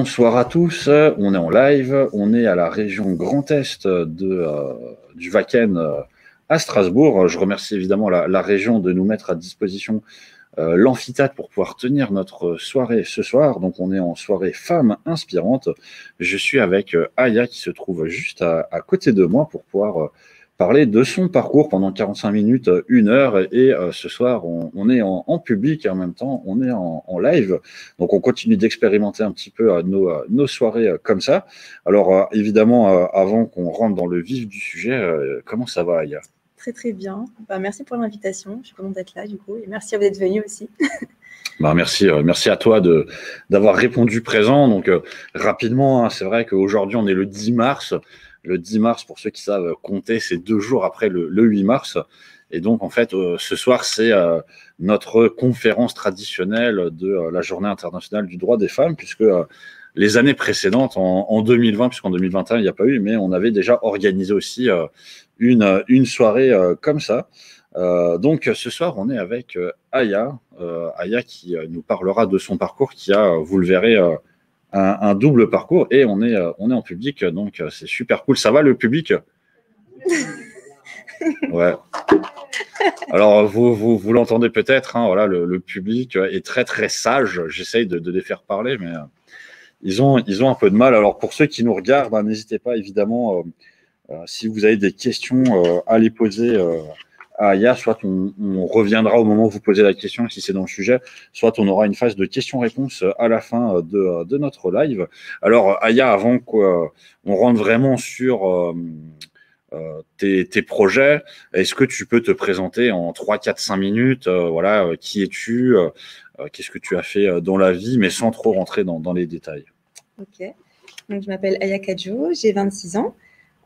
Bonsoir à tous, on est en live, on est à la région Grand Est du Wacken à Strasbourg. Je remercie évidemment la région de nous mettre à disposition l'amphithéâtre pour pouvoir tenir notre soirée ce soir. Donc on est en soirée femmes inspirantes. Je suis avec Aya qui se trouve juste à côté de moi pour pouvoir parler de son parcours pendant 45 minutes, 1 heure. Et ce soir, on est en public et en même temps, on est en live. Donc, on continue d'expérimenter un petit peu nos soirées comme ça. Alors, évidemment, avant qu'on rentre dans le vif du sujet, comment ça va, Aya? Très, très bien. Merci pour l'invitation. Je suis contente d'être là, du coup. Et merci à vous d'être venu aussi. Merci à toi d'avoir répondu présent. Donc, rapidement, hein, c'est vrai qu'aujourd'hui, on est le 10 mars. Le 10 mars, pour ceux qui savent compter, c'est 2 jours après le 8 mars. Et donc, en fait, ce soir, c'est notre conférence traditionnelle de la Journée internationale du droit des femmes, puisque les années précédentes, en 2020, puisqu'en 2021, il n'y a pas eu, mais on avait déjà organisé aussi une soirée comme ça. Donc, ce soir, on est avec Aya. Aya qui nous parlera de son parcours qui a, vous le verrez, un double parcours et on est en public, donc c'est super cool. Ça va le public? Ouais. Alors vous l'entendez peut-être, hein, voilà, le public est très très sage. J'essaye de les faire parler, mais ils ont un peu de mal. Alors pour ceux qui nous regardent, n'hésitez pas évidemment, si vous avez des questions à les poser à Aya, soit on reviendra au moment où vous posez la question si c'est dans le sujet, soit on aura une phase de questions-réponses à la fin de notre live. Alors Aya, avant qu'on rentre vraiment sur tes projets, est-ce que tu peux te présenter en 3, 4, 5 minutes, voilà, qui es-tu, qu'est-ce que tu as fait dans la vie, mais sans trop rentrer dans les détails. Ok, donc je m'appelle Aya Kadjo, j'ai 26 ans.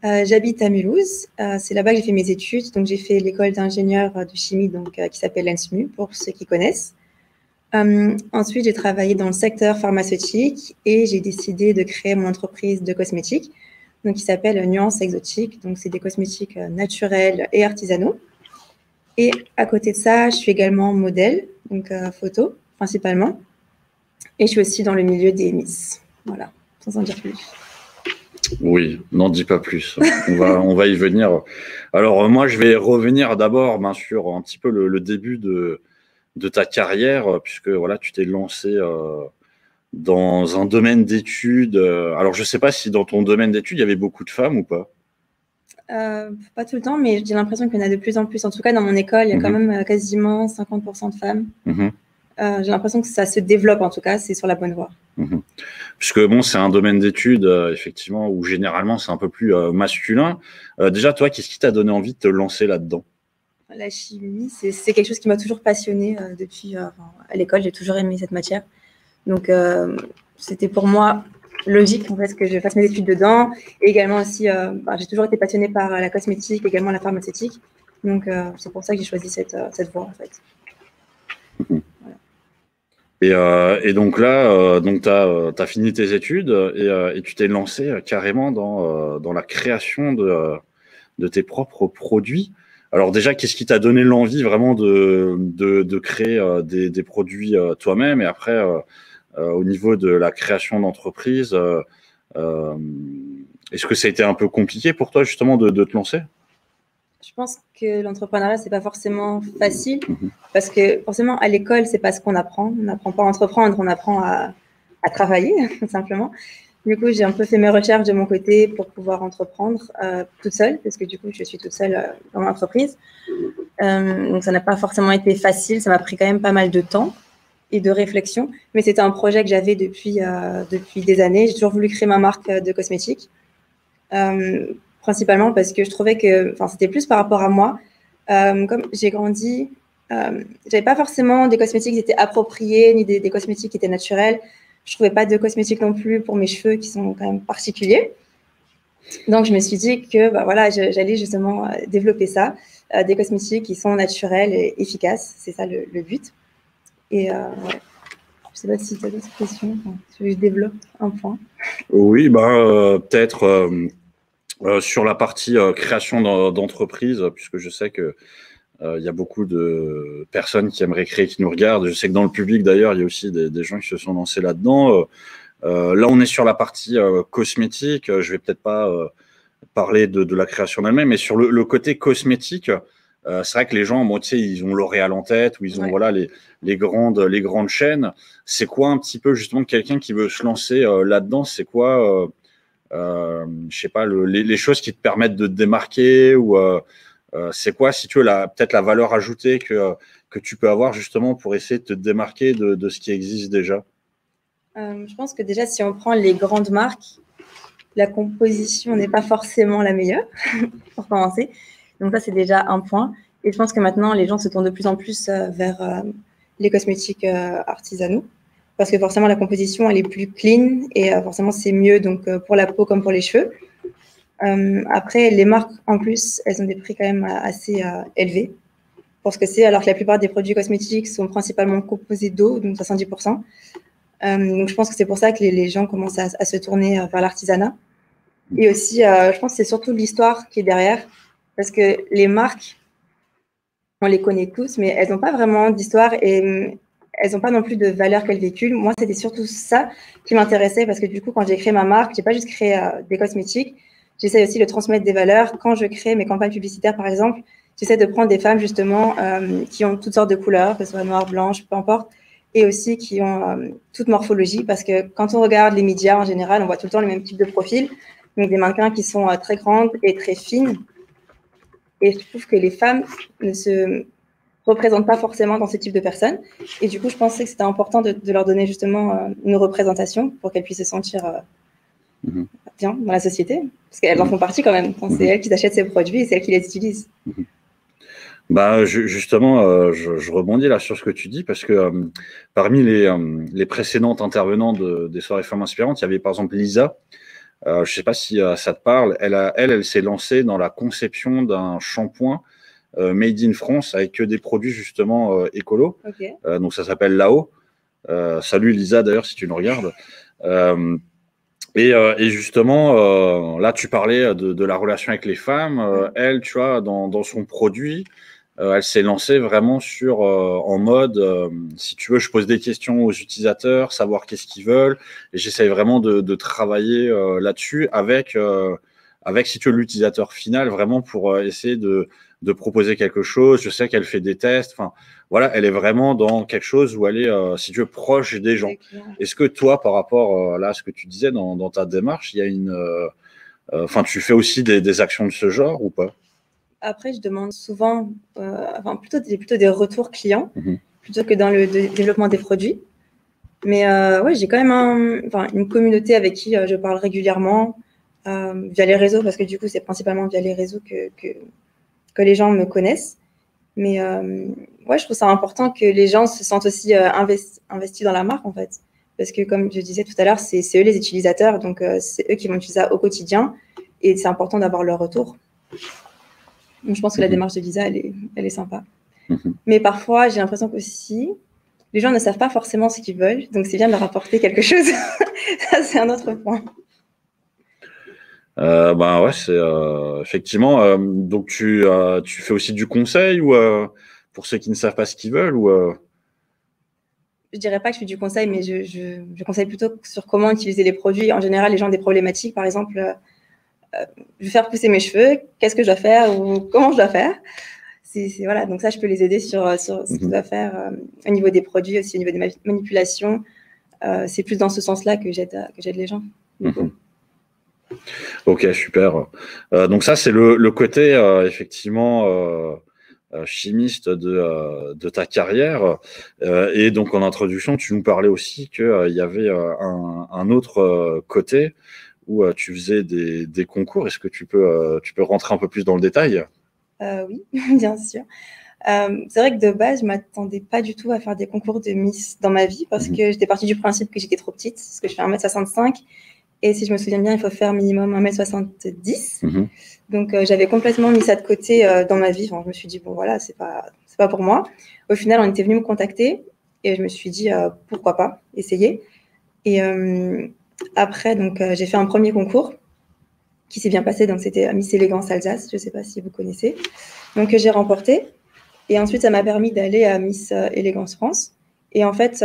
J'habite à Mulhouse, c'est là-bas que j'ai fait mes études, donc j'ai fait l'école d'ingénieur de chimie qui s'appelle l'ENSMU, pour ceux qui connaissent. Ensuite, j'ai travaillé dans le secteur pharmaceutique et j'ai décidé de créer mon entreprise de cosmétiques, donc qui s'appelle Nuance Exotique, donc c'est des cosmétiques naturels et artisanaux. Et à côté de ça, je suis également modèle, donc photo principalement, et je suis aussi dans le milieu des Miss, voilà, sans en dire plus. Oui, n'en dis pas plus. On va y venir. Alors, moi, je vais revenir d'abord sur un petit peu le début de ta carrière, puisque voilà, tu t'es lancé dans un domaine d'études. Alors, je ne sais pas si dans ton domaine d'études, il y avait beaucoup de femmes ou pas. Pas tout le temps, mais j'ai l'impression qu'il y en a de plus en plus. En tout cas, dans mon école, il y a quand même quasiment 50% de femmes. J'ai l'impression que ça se développe, en tout cas, c'est sur la bonne voie. Puisque bon, c'est un domaine d'études, effectivement, où généralement c'est un peu plus masculin. Déjà, toi, qu'est-ce qui t'a donné envie de te lancer là-dedans? La chimie, c'est quelque chose qui m'a toujours passionnée depuis à l'école. J'ai toujours aimé cette matière. Donc, c'était pour moi logique en fait, que je fasse mes études dedans. Et également aussi, j'ai toujours été passionnée par la cosmétique, également la pharmaceutique. Donc, c'est pour ça que j'ai choisi cette voie, en fait. Et donc là, tu as fini tes études et tu t'es lancé carrément dans la création de tes propres produits. Alors déjà, qu'est-ce qui t'a donné l'envie vraiment de créer des produits toi-même? Et après, au niveau de la création d'entreprise, est-ce que ça a été un peu compliqué pour toi justement de te lancer? Je pense que l'entrepreneuriat, c'est pas forcément facile parce que forcément, à l'école, c'est pas ce qu'on apprend. On n'apprend pas à entreprendre, on apprend à travailler, tout simplement. Du coup, j'ai un peu fait mes recherches de mon côté pour pouvoir entreprendre toute seule parce que du coup, je suis toute seule dans mon entreprise. Donc, ça n'a pas forcément été facile. Ça m'a pris quand même pas mal de temps et de réflexion. Mais c'était un projet que j'avais depuis des années. J'ai toujours voulu créer ma marque de cosmétiques. Principalement parce que je trouvais que c'était plus par rapport à moi. Comme j'ai grandi, j'avais pas forcément des cosmétiques qui étaient appropriés, ni des cosmétiques qui étaient naturels. Je trouvais pas de cosmétiques non plus pour mes cheveux qui sont quand même particuliers. Donc, je me suis dit que j'allais justement développer ça, des cosmétiques qui sont naturels et efficaces. C'est ça le but. Et ouais. Je sais pas si tu as d'autres questions. Je développe un point. Oui, peut-être sur la partie création d'entreprise, puisque je sais que il y a beaucoup de personnes qui aimeraient créer, qui nous regardent. Je sais que dans le public, d'ailleurs, il y a aussi des gens qui se sont lancés là-dedans. Là, on est sur la partie cosmétique. Je vais peut-être pas parler de la création d'elle-même, mais sur le côté cosmétique, c'est vrai que les gens, moi, tu sais, ils ont L'Oréal en tête, ou ils ont Ouais. voilà, les grandes chaînes. C'est quoi un petit peu justement quelqu'un qui veut se lancer là-dedans? C'est quoi, je sais pas, les choses qui te permettent de te démarquer ou c'est quoi, si tu veux, peut-être la valeur ajoutée que tu peux avoir justement pour essayer de te démarquer de ce qui existe déjà? Je pense que déjà, si on prend les grandes marques, la composition n'est pas forcément la meilleure, pour commencer. Donc ça, c'est déjà un point. Et je pense que maintenant, les gens se tournent de plus en plus vers les cosmétiques artisanaux. Parce que forcément, la composition, elle est plus clean et forcément, c'est mieux donc, pour la peau comme pour les cheveux. Après, les marques, en plus, elles ont des prix quand même assez élevés pour ce que c'est, alors que la plupart des produits cosmétiques sont principalement composés d'eau, donc 70%. Donc, je pense que c'est pour ça que les gens commencent à se tourner vers l'artisanat. Et aussi, je pense que c'est surtout l'histoire qui est derrière, parce que les marques, on les connaît tous, mais elles n'ont pas vraiment d'histoire et elles n'ont pas non plus de valeur qu'elles véhiculent. Moi, c'était surtout ça qui m'intéressait, parce que du coup, quand j'ai créé ma marque, j'ai pas juste créé des cosmétiques, j'essaie aussi de transmettre des valeurs. Quand je crée mes campagnes publicitaires, par exemple, j'essaie de prendre des femmes justement qui ont toutes sortes de couleurs, que ce soit noire, blanche, peu importe, et aussi qui ont toute morphologie, parce que quand on regarde les médias en général, on voit tout le temps les mêmes types de profils, donc des mannequins qui sont très grandes et très fines. Et je trouve que les femmes ne se représentent pas forcément dans ce type de personnes. Et du coup, je pensais que c'était important de leur donner justement une représentation pour qu'elles puissent se sentir bien dans la société, parce qu'elles en font partie quand même. C'est elles qui achètent ces produits et c'est elles qui les utilisent. Bah, justement, je rebondis là sur ce que tu dis, parce que parmi les précédentes intervenantes des soirées femmes inspirantes, il y avait par exemple Lisa. Je ne sais pas si ça te parle. Elle s'est lancée dans la conception d'un shampoing made in France avec que des produits justement écolos. Okay. Donc ça s'appelle Lao. Salut Lisa d'ailleurs si tu nous regardes. Et justement, là tu parlais de la relation avec les femmes. Elle, tu vois, dans son produit, elle s'est lancée vraiment en mode, si tu veux, je pose des questions aux utilisateurs, savoir qu'est-ce qu'ils veulent, et j'essaye vraiment de travailler là-dessus avec, si tu veux, l'utilisateur final, vraiment pour essayer de proposer quelque chose. Je sais qu'elle fait des tests. Enfin, voilà, elle est vraiment dans quelque chose où elle est, si tu veux, proche des gens. Est-ce que toi, par rapport là à ce que tu disais dans ta démarche, il y a enfin, tu fais aussi des actions de ce genre ou pas? Après, je demande souvent, plutôt des retours clients, plutôt que dans le développement des produits. Mais ouais, j'ai quand même une communauté avec qui je parle régulièrement via les réseaux, parce que du coup, c'est principalement via les réseaux que les gens me connaissent. Mais ouais, je trouve ça important que les gens se sentent aussi investis dans la marque, en fait. Parce que, comme je disais tout à l'heure, c'est eux les utilisateurs, donc c'est eux qui vont utiliser ça au quotidien. Et c'est important d'avoir leur retour. Donc, je pense que la démarche de Lisa, elle est sympa. Mais parfois, j'ai l'impression qu'aussi, les gens ne savent pas forcément ce qu'ils veulent, donc c'est bien de leur apporter quelque chose. Ça, c'est un autre point. Ben ouais, c'est effectivement. Donc tu fais aussi du conseil ou pour ceux qui ne savent pas ce qu'ils veulent ou Je dirais pas que je fais du conseil, mais je conseille plutôt sur comment utiliser les produits. En général, les gens ont des problématiques, par exemple, je veux faire pousser mes cheveux, qu'est-ce que je dois faire ou comment je dois faire. Voilà, donc ça, je peux les aider sur ce qu'ils doivent faire au niveau des produits, aussi au niveau des manipulations. C'est plus dans ce sens-là que j'aide les gens. Ok, super. Donc ça, c'est le côté effectivement chimiste de ta carrière. Et donc en introduction, tu nous parlais aussi qu'il y avait un autre côté où tu faisais des concours. Est-ce que tu peux rentrer un peu plus dans le détail? Oui, bien sûr. C'est vrai que de base, je ne m'attendais pas du tout à faire des concours de Miss dans ma vie, parce que j'étais partie du principe que j'étais trop petite, parce que je fais 1m65. Et si je me souviens bien, il faut faire minimum 1m70. Donc, j'avais complètement mis ça de côté dans ma vie. Enfin, je me suis dit, bon, voilà, c'est pas pour moi. Au final, on était venu me contacter et je me suis dit, pourquoi pas, essayer. Et après, donc, j'ai fait un premier concours qui s'est bien passé. Donc, c'était Miss Élégance Alsace. Je ne sais pas si vous connaissez. Donc, j'ai remporté. Et ensuite, ça m'a permis d'aller à Miss Élégance France. Et en fait,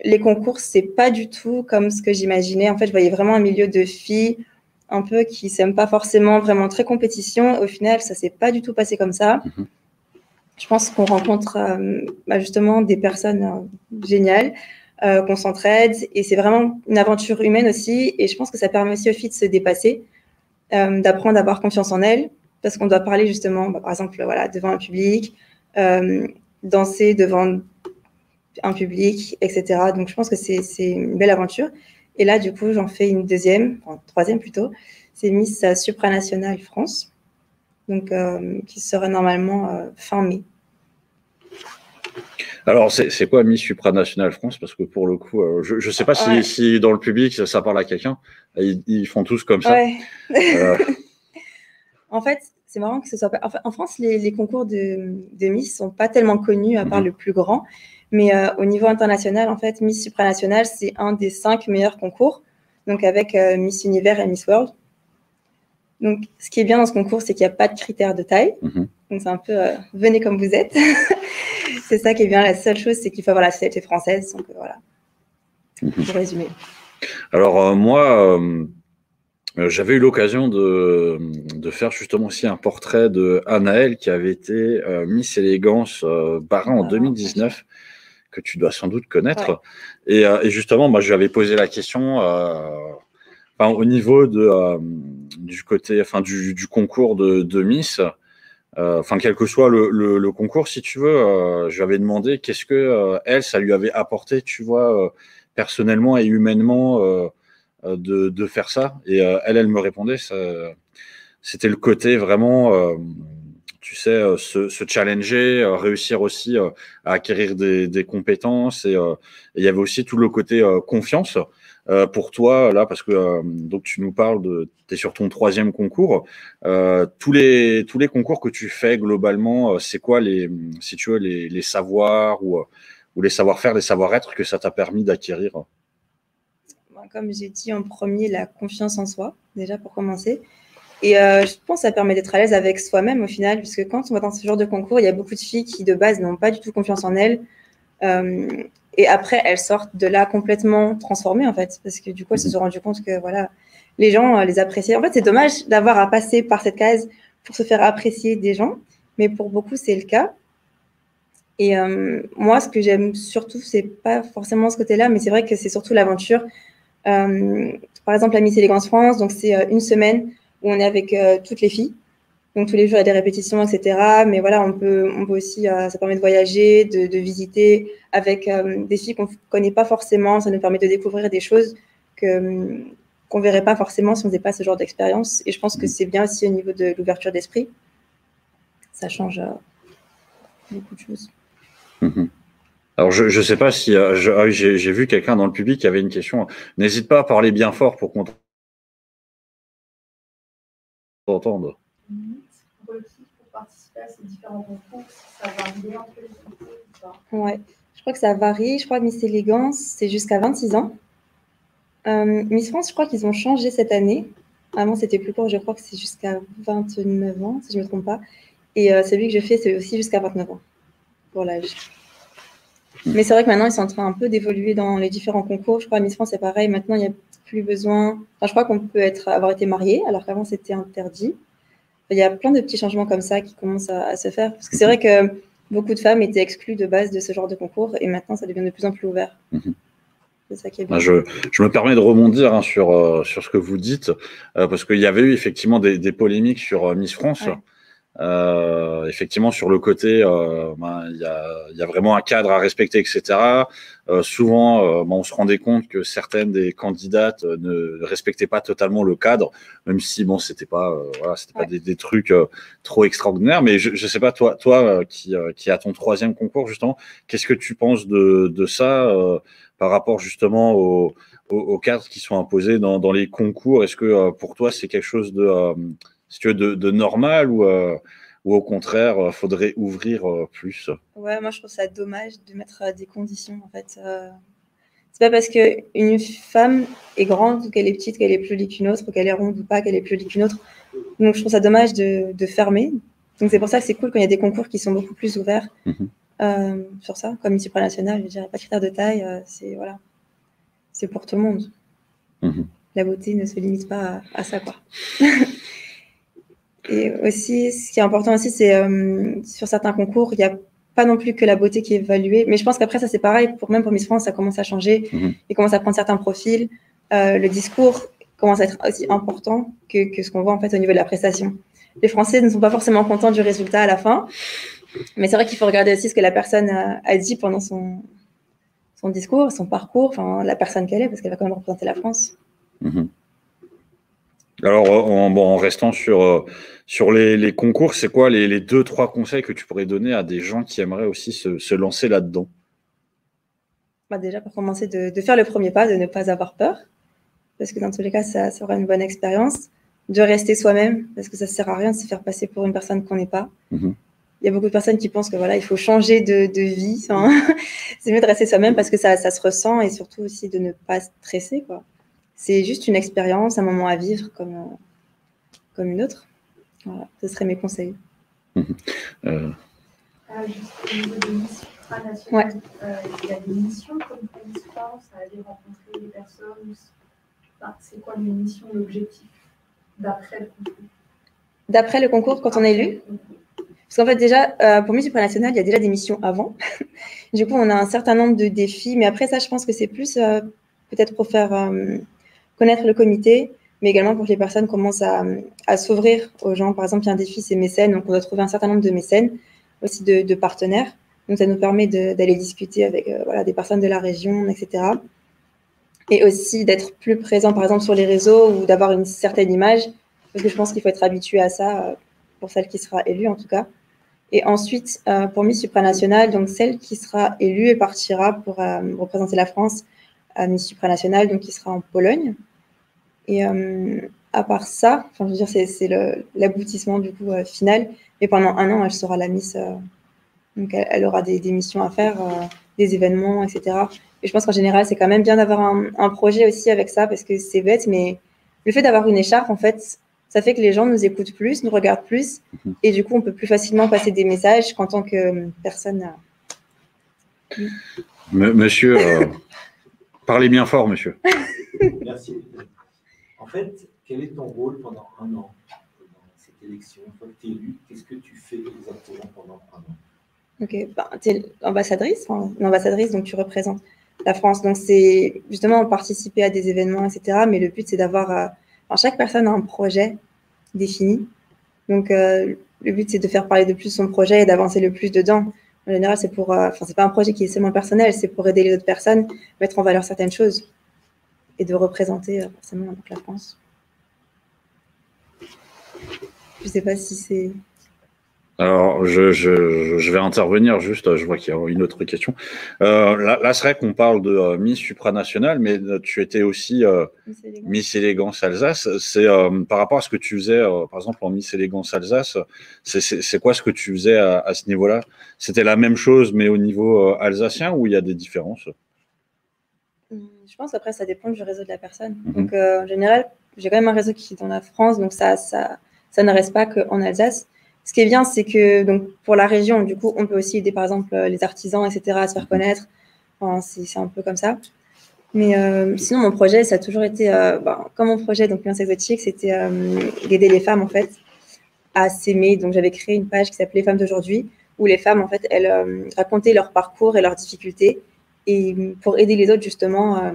les concours, c'est pas du tout comme ce que j'imaginais. En fait, je voyais vraiment un milieu de filles un peu qui s'aiment pas forcément, vraiment très compétition. Au final, ça s'est pas du tout passé comme ça. Je pense qu'on rencontre justement des personnes géniales, qu'on s'entraide, et c'est vraiment une aventure humaine aussi. Et je pense que ça permet aussi aux filles de se dépasser, d'apprendre à avoir confiance en elles, parce qu'on doit parler justement, par exemple, voilà, devant un public, danser devant un public, etc. Donc, je pense que c'est une belle aventure. Et là, du coup, j'en fais une deuxième, enfin, troisième plutôt. C'est Miss Supranationale France, donc qui sera normalement fin mai. Alors, c'est quoi Miss Supranationale France? Parce que pour le coup, je ne sais pas si dans le public, ça parle à quelqu'un. Ils font tous comme ça. Ouais. En fait, c'est marrant que ce soit pas... Enfin, en France, les concours de Miss ne sont pas tellement connus, à part le plus grand. Mais au niveau international, en fait, Miss Supranationale, c'est un des 5 meilleurs concours, donc avec Miss Univers et Miss World. Donc, ce qui est bien dans ce concours, c'est qu'il n'y a pas de critères de taille. Donc, c'est un peu venez comme vous êtes. C'est ça qui est bien. La seule chose, c'est qu'il faut avoir la nationalité française. Donc, voilà, pour résumer. Alors, moi, j'avais eu l'occasion de faire justement aussi un portrait de Anaëlle, qui avait été Miss Élégance Bas-Rhin en 2019, que tu dois sans doute connaître. Ouais. Et justement, moi, je lui avais posé la question au niveau du côté, du concours de Miss. Quel que soit le concours, si tu veux, je lui avais demandé qu'est-ce que elle, ça lui avait apporté, tu vois, personnellement et humainement, de faire ça. Et elle me répondait, c'était le côté vraiment, tu sais, se challenger, réussir aussi à acquérir des compétences. Et il y avait aussi tout le côté confiance. Pour toi, là, parce que donc tu nous parles tu es sur ton 3e concours. Tous les concours que tu fais globalement, c'est quoi si tu veux, les savoirs ou les savoir-faire, les savoir-être que ça t'a permis d'acquérir? Comme j'ai dit en premier, la confiance en soi, déjà pour commencer. Et je pense que ça permet d'être à l'aise avec soi-même au final, puisque quand on va dans ce genre de concours, il y a beaucoup de filles qui de base n'ont pas du tout confiance en elles. Et après, elles sortent de là complètement transformées, en fait, parce que du coup, elles se sont rendues compte que voilà, les gens les appréciaient. En fait, c'est dommage d'avoir à passer par cette case pour se faire apprécier des gens, mais pour beaucoup, c'est le cas. Et moi, ce que j'aime surtout, c'est pas forcément ce côté-là, mais c'est vrai que c'est surtout l'aventure. Par exemple, la Miss Élégance France, donc c'est une semaine où on est avec toutes les filles. Donc, tous les jours, il y a des répétitions, etc. Mais voilà, on peut aussi, ça permet de voyager, de visiter avec des filles qu'on ne connaît pas forcément. Ça nous permet de découvrir des choses qu'on ne verrait pas forcément si on ne faisait pas ce genre d'expérience. Et je pense que c'est bien aussi au niveau de l'ouverture d'esprit. Ça change beaucoup de choses. Alors, je ne sais pas si... j'ai vu quelqu'un dans le public qui avait une question. N'hésite pas à parler bien fort pour qu'on t'entende. Pour participer à ces différents concours, ça varie entre les concours ou pas? Ouais, je crois que ça varie. Je crois que Miss Élégance, c'est jusqu'à 26 ans. Miss France, je crois qu'ils ont changé cette année. Avant, c'était plus court. Je crois que c'est jusqu'à 29 ans, si je ne me trompe pas. Et celui que je fais, c'est aussi jusqu'à 29 ans, pour l'âge. Mais c'est vrai que maintenant, ils sont en train un peu d'évoluer dans les différents concours. Je crois que Miss France, c'est pareil. Maintenant, il n'y a plus besoin... Enfin, je crois qu'on peut avoir été marié, alors qu'avant, c'était interdit. Il y a plein de petits changements comme ça qui commencent à se faire. Parce que c'est vrai que beaucoup de femmes étaient exclues de base de ce genre de concours. Et maintenant, ça devient de plus en plus ouvert. C'est ça qui est bien. Je me permets de rebondir sur ce que vous dites. Parce qu'il y avait eu effectivement des polémiques sur Miss France. Ouais. Effectivement, sur le côté, il y a vraiment un cadre à respecter, etc. Souvent, on se rendait compte que certaines des candidates ne respectaient pas totalement le cadre, même si c'était pas, pas des trucs trop extraordinaires. Mais je sais pas, toi qui as ton 3e concours justement, qu'est-ce que tu penses de ça par rapport justement aux cadres qui sont imposés dans les concours? Est-ce que pour toi c'est quelque chose si tu veux, de normal ou au contraire, faudrait ouvrir plus? Ouais, moi je trouve ça dommage de mettre des conditions en fait. C'est pas parce qu'une femme est grande ou qu'elle est petite qu'elle est plus jolie qu'une autre, ou qu'elle est ronde ou pas qu'elle est plus jolie qu'une autre. Donc je trouve ça dommage de fermer. Donc c'est pour ça que c'est cool quand il y a des concours qui sont beaucoup plus ouverts. sur ça, comme Miss supranationale, je dirais pas de critères de taille, voilà, c'est pour tout le monde. La beauté ne se limite pas à ça, quoi. Et aussi, ce qui est important aussi, c'est sur certains concours, il n'y a pas non plus que la beauté qui est évaluée, mais je pense qu'après ça c'est pareil, même pour Miss France, ça commence à changer, ils commencent à prendre certains profils, le discours commence à être aussi important que ce qu'on voit en fait au niveau de la prestation. Les Français ne sont pas forcément contents du résultat à la fin, mais c'est vrai qu'il faut regarder aussi ce que la personne a dit pendant son discours, son parcours, enfin la personne qu'elle est, parce qu'elle va quand même représenter la France. Alors, en restant sur les concours, c'est quoi les 2-3 conseils que tu pourrais donner à des gens qui aimeraient aussi se lancer là-dedans? Déjà, pour commencer, de faire le premier pas, de ne pas avoir peur, parce que dans tous les cas, ça sera une bonne expérience. De rester soi-même, parce que ça ne sert à rien de se faire passer pour une personne qu'on n'est pas. Il y a beaucoup de personnes qui pensent que voilà, il faut changer de vie. C'est mieux de rester soi-même parce que ça se ressent, et surtout aussi de ne pas stresser, quoi. C'est juste une expérience, un moment à vivre comme une autre. Voilà, ce seraient mes conseils. Juste au niveau des missions supranationales, il y a des missions comme Miss France, à aller rencontrer des personnes. C'est quoi les missions, l'objectif d'après le concours? D'après le concours, quand on est élu? Parce qu'en fait, déjà, pour Miss supranationale, il y a déjà des missions avant. Du coup, on a un certain nombre de défis, mais après ça, je pense que c'est plus peut-être pour faire connaître le comité, mais également pour que les personnes commencent à s'ouvrir aux gens. Par exemple, il y a un défi, c'est mécènes, donc on doit trouver un certain nombre de mécènes, aussi de partenaires. Donc ça nous permet d'aller discuter avec des personnes de la région, etc. Et aussi d'être plus présent, par exemple, sur les réseaux, ou d'avoir une certaine image, parce que je pense qu'il faut être habitué à ça, pour celle qui sera élue en tout cas. Et ensuite, pour Miss supranationale, donc celle qui sera élue et partira pour représenter la France à Miss supranationale, donc qui sera en Pologne. Et à part ça, je veux dire, c'est l'aboutissement du coup final. Et pendant 1 an, elle sera la Miss. Donc elle aura des missions à faire, des événements, etc. Et je pense qu'en général, c'est quand même bien d'avoir un projet aussi avec ça, parce que c'est bête, mais le fait d'avoir une écharpe, en fait, ça fait que les gens nous écoutent plus, nous regardent plus, et du coup, on peut plus facilement passer des messages qu'en tant que personne. Monsieur, parlez bien fort, monsieur. Merci. En fait, quel est ton rôle pendant 1 an dans cette élection? Une fois que tu es élu, qu'est-ce que tu fais exactement pendant 1 an? Ok, tu es ambassadrice, donc tu représentes la France. Donc, c'est justement participer à des événements, etc. Mais le but, c'est d'avoir. Chaque personne a un projet défini. Donc, le but, c'est de faire parler de plus son projet et d'avancer le plus dedans. En général, c'est pour. C'est pas un projet qui est seulement personnel, c'est pour aider les autres personnes, mettre en valeur certaines choses et de représenter forcément la France. Je sais pas si c'est. Alors, je vais intervenir juste, je vois qu'il y a une autre question. Là c'est vrai qu'on parle de Miss supranationale, mais tu étais aussi Miss Élégance Alsace. C'est par rapport à ce que tu faisais, par exemple, en Miss Élégance Alsace, c'est quoi ce que tu faisais à ce niveau-là? C'était la même chose, mais au niveau alsacien, ou il y a des différences? Je pense qu'après, ça dépend du réseau de la personne. Donc, en général, j'ai quand même un réseau qui est dans la France, donc ça ne reste pas qu'en Alsace. Ce qui est bien, c'est que donc, pour la région, du coup, on peut aussi aider, par exemple, les artisans, etc., à se faire connaître. Enfin, c'est un peu comme ça. Mais sinon, mon projet, ça a toujours été, comme mon projet, donc Nuance Exotique, c'était d'aider les femmes, en fait, à s'aimer. Donc, j'avais créé une page qui s'appelait Femmes d'aujourd'hui, où les femmes, en fait, elles racontaient leur parcours et leurs difficultés, et pour aider les autres, justement,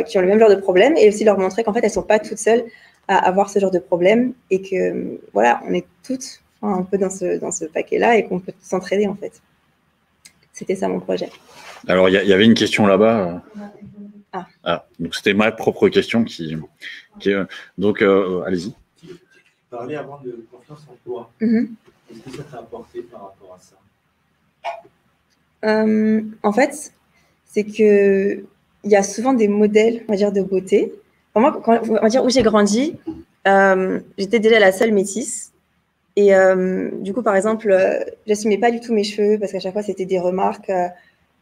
qui ont le même genre de problème, et aussi leur montrer qu'en fait, elles ne sont pas toutes seules à avoir ce genre de problème, et que, voilà, on est toutes un peu dans ce paquet-là, et qu'on peut s'entraider, en fait. C'était ça, mon projet. Alors, il y avait une question là-bas. Donc, c'était ma propre question donc, allez-y. Tu parlais avant de confiance en toi. Qu'est-ce que ça t'a apporté par rapport à ça? En fait, c'est qu'il y a souvent des modèles, on va dire, de beauté. Pour moi, on va dire où j'ai grandi, j'étais déjà la seule métisse. Et du coup, par exemple, j'assumais pas du tout mes cheveux, parce qu'à chaque fois, c'était des remarques.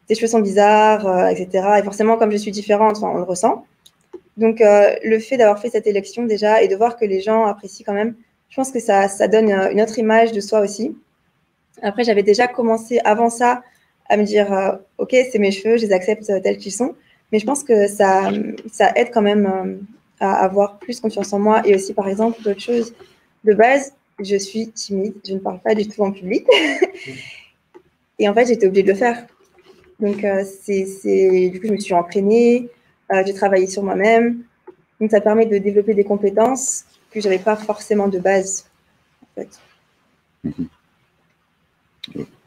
Tes cheveux sont bizarres, etc. Et forcément, comme je suis différente, on le ressent. Donc, le fait d'avoir fait cette élection déjà et de voir que les gens apprécient quand même, je pense que ça donne une autre image de soi aussi. Après, j'avais déjà commencé avant ça à me dire, OK, c'est mes cheveux, je les accepte tels qu'ils sont. Mais je pense que ça aide quand même à avoir plus confiance en moi. Et aussi, par exemple, d'autres choses. De base, je suis timide, je ne parle pas du tout en public. Et en fait, j'étais obligée de le faire. Donc, du coup, je me suis entraînée, j'ai travaillé sur moi-même. Donc, ça permet de développer des compétences que je n'avais pas forcément de base, en fait.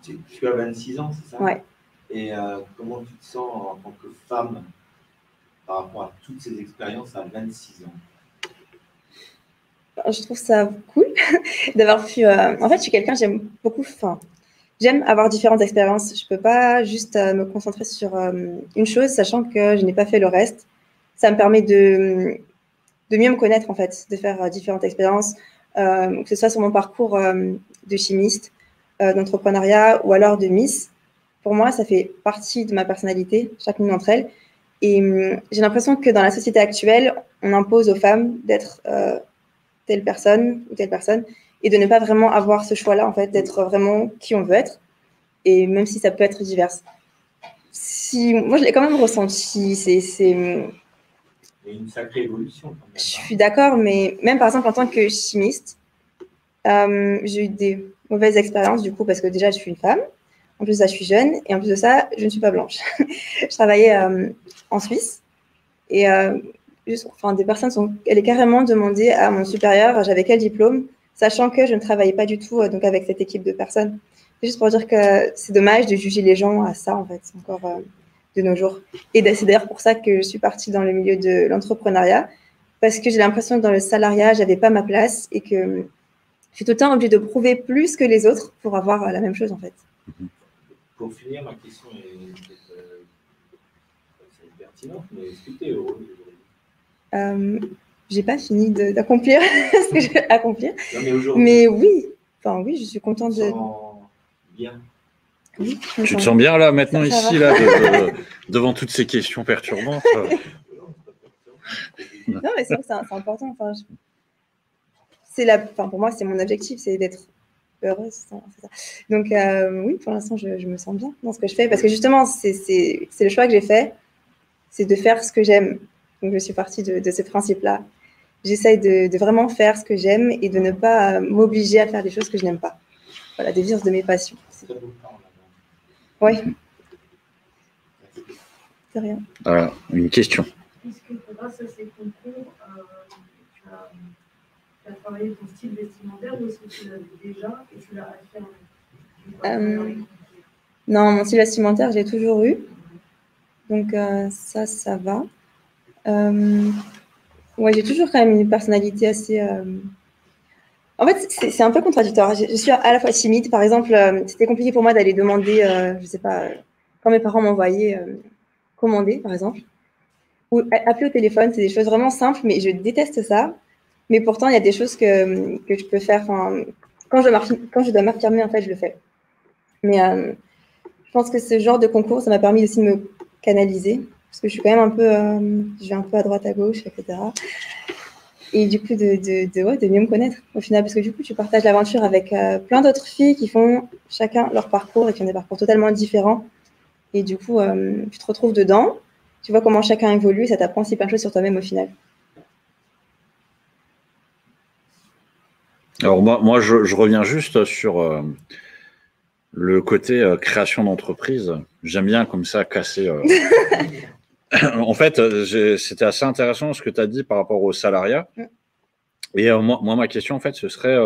Tu as 26 ans, c'est ça? Ouais. Et comment tu te sens en tant que femme par rapport à toutes ces expériences à 26 ans? Je trouve ça cool d'avoir pu... En fait, je suis quelqu'un, j'aime beaucoup... J'aime avoir différentes expériences. Je ne peux pas juste me concentrer sur une chose, sachant que je n'ai pas fait le reste. Ça me permet de mieux me connaître, en fait, de faire différentes expériences, que ce soit sur mon parcours de chimiste, d'entrepreneuriat ou alors de Miss. Pour moi, ça fait partie de ma personnalité, chacune d'entre elles. Et j'ai l'impression que dans la société actuelle, on impose aux femmes d'être telle personne ou telle personne et de ne pas vraiment avoir ce choix-là, en fait, d'être vraiment qui on veut être. Et même si ça peut être divers. Moi, je l'ai quand même ressenti. Il y a une sacrée évolution. Quand même, je suis d'accord, mais même par exemple en tant que chimiste, j'ai eu des mauvaises expériences du coup parce que déjà je suis une femme, en plus de ça je suis jeune et en plus de ça je ne suis pas blanche. Je travaillais en Suisse et des personnes sont allées carrément demander à mon supérieur j'avais quel diplôme, sachant que je ne travaillais pas du tout donc avec cette équipe de personnes. C'est juste pour dire que c'est dommage de juger les gens à ça en fait, encore de nos jours. Et c'est d'ailleurs pour ça que je suis partie dans le milieu de l'entrepreneuriat, parce que j'ai l'impression que dans le salariat, j'avais pas ma place et que je suis tout le temps obligée de prouver plus que les autres pour avoir la même chose en fait. Pour finir, ma question est pertinente, mais est-ce que tu es heureuse aujourd'hui? J'ai pas fini d'accomplir ce que j'ai à accomplir. Non, mais aujourd'hui. Mais oui, je suis contente de. Bien. Oui, tu te sens bien là maintenant ici là devant toutes ces questions perturbantes? Non, mais c'est vrai que c'est important. Pour moi, c'est mon objectif, c'est d'être heureuse. C'est ça. Donc oui, pour l'instant, je me sens bien dans ce que je fais parce que justement, c'est le choix que j'ai fait, c'est de faire ce que j'aime. Donc je suis partie de ce principe-là. J'essaye de vraiment faire ce que j'aime et de ne pas m'obliger à faire des choses que je n'aime pas. Voilà, de vivre de mes passions. Oui. C'est rien. Voilà, une question. Est-ce que grâce à ces concours, tu as travaillé ton style vestimentaire ou est-ce que tu l'avais déjà et tu l'as affirmé? Non, mon style vestimentaire, j'ai toujours eu. Donc ça va. Ouais, j'ai toujours quand même une personnalité assez... En fait, c'est un peu contradictoire. Je suis à la fois timide. Par exemple, c'était compliqué pour moi d'aller demander, je ne sais pas, quand mes parents m'envoyaient commander, par exemple, ou appeler au téléphone. C'est des choses vraiment simples, mais je déteste ça. Mais pourtant, il y a des choses que je peux faire. Quand je dois m'affirmer, en fait, je le fais. Mais je pense que ce genre de concours, ça m'a permis aussi de me canaliser. Parce que je suis quand même un peu... je vais un peu à droite, à gauche, etc. Et du coup, de mieux me connaître au final. Parce que du coup, tu partages l'aventure avec plein d'autres filles qui font chacun leur parcours et qui ont des parcours totalement différents. Et du coup, tu te retrouves dedans. Tu vois comment chacun évolue et ça t'apprend aussi plein de choses sur toi-même au final. Alors moi je reviens juste sur le côté création d'entreprise. J'aime bien comme ça casser... En fait, c'était assez intéressant ce que tu as dit par rapport au salariat. Et moi, ma question, en fait, ce serait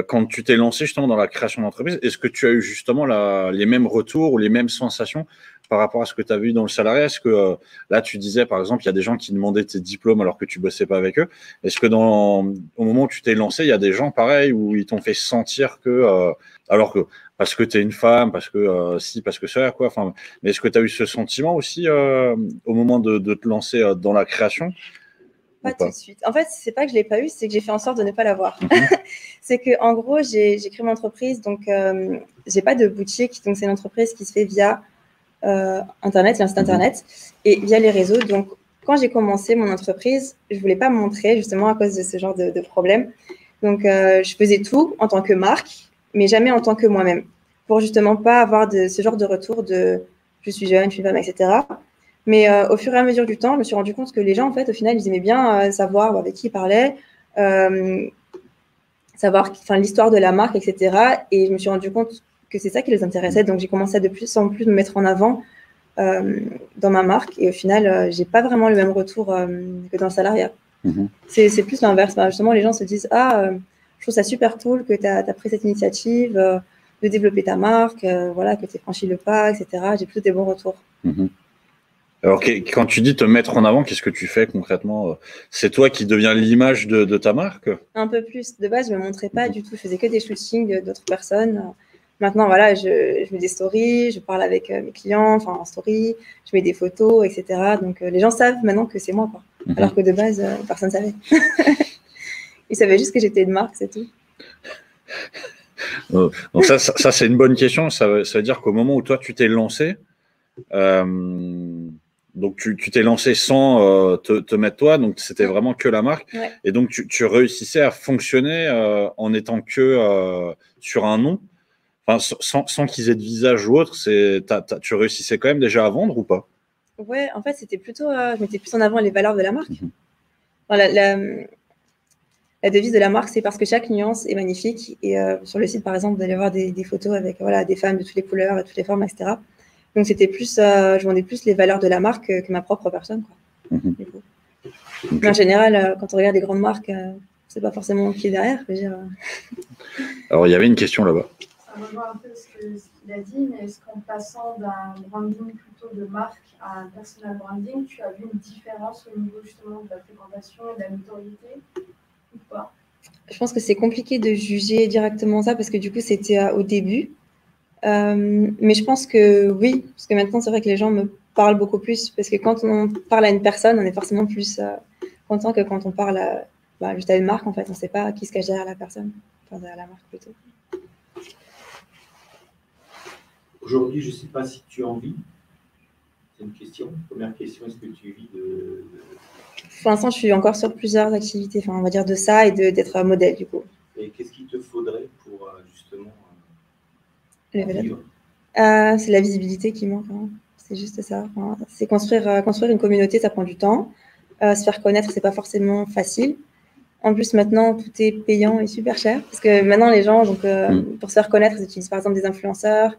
quand tu t'es lancé justement dans la création d'entreprise, est-ce que tu as eu justement les mêmes retours ou les mêmes sensations par rapport à ce que tu as vu dans le salariat? Est-ce que là, tu disais, par exemple, il y a des gens qui demandaient tes diplômes alors que tu bossais pas avec eux. Est-ce que au moment où tu t'es lancé, il y a des gens pareils où ils t'ont fait sentir que, alors que parce que tu es une femme, parce que parce que ça, quoi. Enfin, mais est-ce que tu as eu ce sentiment aussi au moment de te lancer dans la création? Pas tout de suite. En fait, c'est pas que je l'ai pas eu, c'est que j'ai fait en sorte de ne pas l'avoir. C'est que en gros, j'ai créé mon entreprise, donc j'ai pas de boutique, donc c'est une entreprise qui se fait via Internet, un site Internet, et via les réseaux. Donc, quand j'ai commencé mon entreprise, je voulais pas me montrer justement à cause de ce genre de problème. Donc, je faisais tout en tant que marque, mais jamais en tant que moi-même. pour justement pas avoir ce genre de retour de je suis jeune, je suis une femme, etc. Mais au fur et à mesure du temps, je me suis rendu compte que les gens, en fait, au final, ils aimaient bien savoir avec qui ils parlaient, savoir l'histoire de la marque, etc. Et je me suis rendu compte que c'est ça qui les intéressait. Donc, j'ai commencé à de plus en plus me mettre en avant dans ma marque. Et au final, j'ai pas vraiment le même retour que dans le salariat. C'est plus l'inverse. Justement, les gens se disent « Ah, je trouve ça super cool que tu as pris cette initiative de développer ta marque, voilà, que tu aies franchi le pas, etc. » J'ai plutôt des bons retours. Alors, quand tu dis te mettre en avant, qu'est-ce que tu fais concrètement? C'est toi qui deviens l'image de ta marque? Un peu plus. De base, je ne me montrais pas du tout. Je faisais que des shootings d'autres personnes. Maintenant, voilà, je mets des stories, je parle avec mes clients, enfin en story, je mets des photos, etc. Donc, les gens savent maintenant que c'est moi, quoi. Alors que de base, personne ne savait. Ils savaient juste que j'étais une marque, c'est tout. Donc ça c'est une bonne question. Ça veut dire qu'au moment où toi, tu t'es lancé, donc tu t'es lancé sans te mettre toi, donc c'était vraiment que la marque. Ouais. Et donc, tu réussissais à fonctionner en étant que sur un nom. Enfin, sans qu'ils aient de visage ou autre, tu réussissais quand même déjà à vendre ou pas? Ouais, en fait, c'était plutôt, je mettais plus en avant les valeurs de la marque. Enfin, la devise de la marque, c'est parce que chaque nuance est magnifique. Et sur le site, par exemple, vous allez voir des photos avec voilà, des femmes de toutes les couleurs, de toutes les formes, etc. Donc, c'était plus, je vendais plus les valeurs de la marque que ma propre personne, quoi. Du coup. Okay. Mais en général, quand on regarde les grandes marques, c'est pas forcément qui est derrière. Je veux dire. Alors, il y avait une question là-bas. Ça rejoint un peu ce qu'il a dit, mais est-ce qu'en passant d'un branding plutôt de marque à un personal branding, tu as vu une différence au niveau justement de la fréquentation et de la notoriété ou pas? Je pense que c'est compliqué de juger directement ça parce que du coup, c'était au début. Mais je pense que oui, parce que maintenant, c'est vrai que les gens me parlent beaucoup plus parce que quand on parle à une personne, on est forcément plus content que quand on parle juste à une marque. En fait, on ne sait pas qui se cache derrière la personne, enfin derrière la marque plutôt. Aujourd'hui, je ne sais pas si tu en vis. C'est une question. Première question, est-ce que tu vis de... Pour l'instant, je suis encore sur plusieurs activités, enfin, on va dire de ça et d'être modèle du coup. Et qu'est-ce qu'il te faudrait pour justement vivre? C'est la visibilité qui manque. Hein. C'est juste ça. Enfin, c'est construire une communauté, ça prend du temps. Se faire connaître, c'est pas forcément facile. En plus, maintenant, tout est payant et super cher. Parce que maintenant, les gens, donc, pour se faire connaître, ils utilisent par exemple des influenceurs.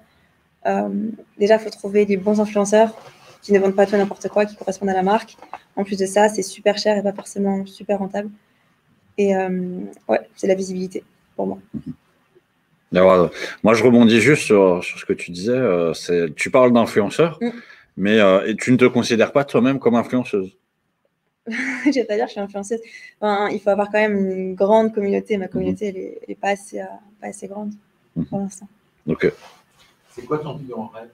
Déjà, il faut trouver des bons influenceurs qui ne vendent pas tout n'importe quoi, qui correspondent à la marque. En plus de ça, c'est super cher et pas forcément super rentable. Et ouais, c'est la visibilité pour moi. Alors, moi, je rebondis juste sur ce que tu disais. Tu parles d'influenceurs, mais et tu ne te considères pas toi-même comme influenceuse? Je vais pas dire que je suis influenceuse. Enfin, il faut avoir quand même une grande communauté. Ma communauté, elle est pas assez grande pour l'instant. Ok. C'est quoi ton plus grand rêve?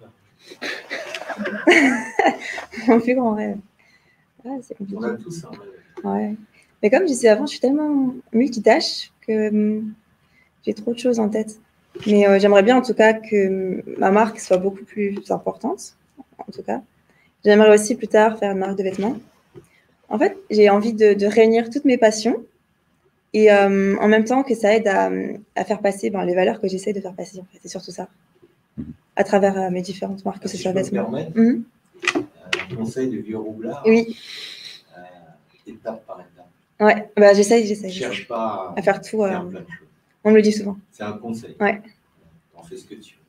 Mon plus grand rêve. Ouais, c'est compliqué. On a tous un rêve. Ouais. Mais comme je disais avant, je suis tellement multitâche que j'ai trop de choses en tête. Mais j'aimerais bien en tout cas que ma marque soit beaucoup plus importante. En tout cas, j'aimerais aussi plus tard faire une marque de vêtements. En fait, j'ai envie de réunir toutes mes passions et en même temps que ça aide à faire passer les valeurs que j'essaie de faire passer. En fait, c'est surtout ça. À travers mes différentes marques, que ce soit vêtements. Un conseil de vieux roublard. Oui. Étape par étape. Ouais, j'essaie. Cherche pas à faire tout. Faire plein de choses. On me le dit souvent. C'est un conseil. Ouais. On fait ce que tu veux.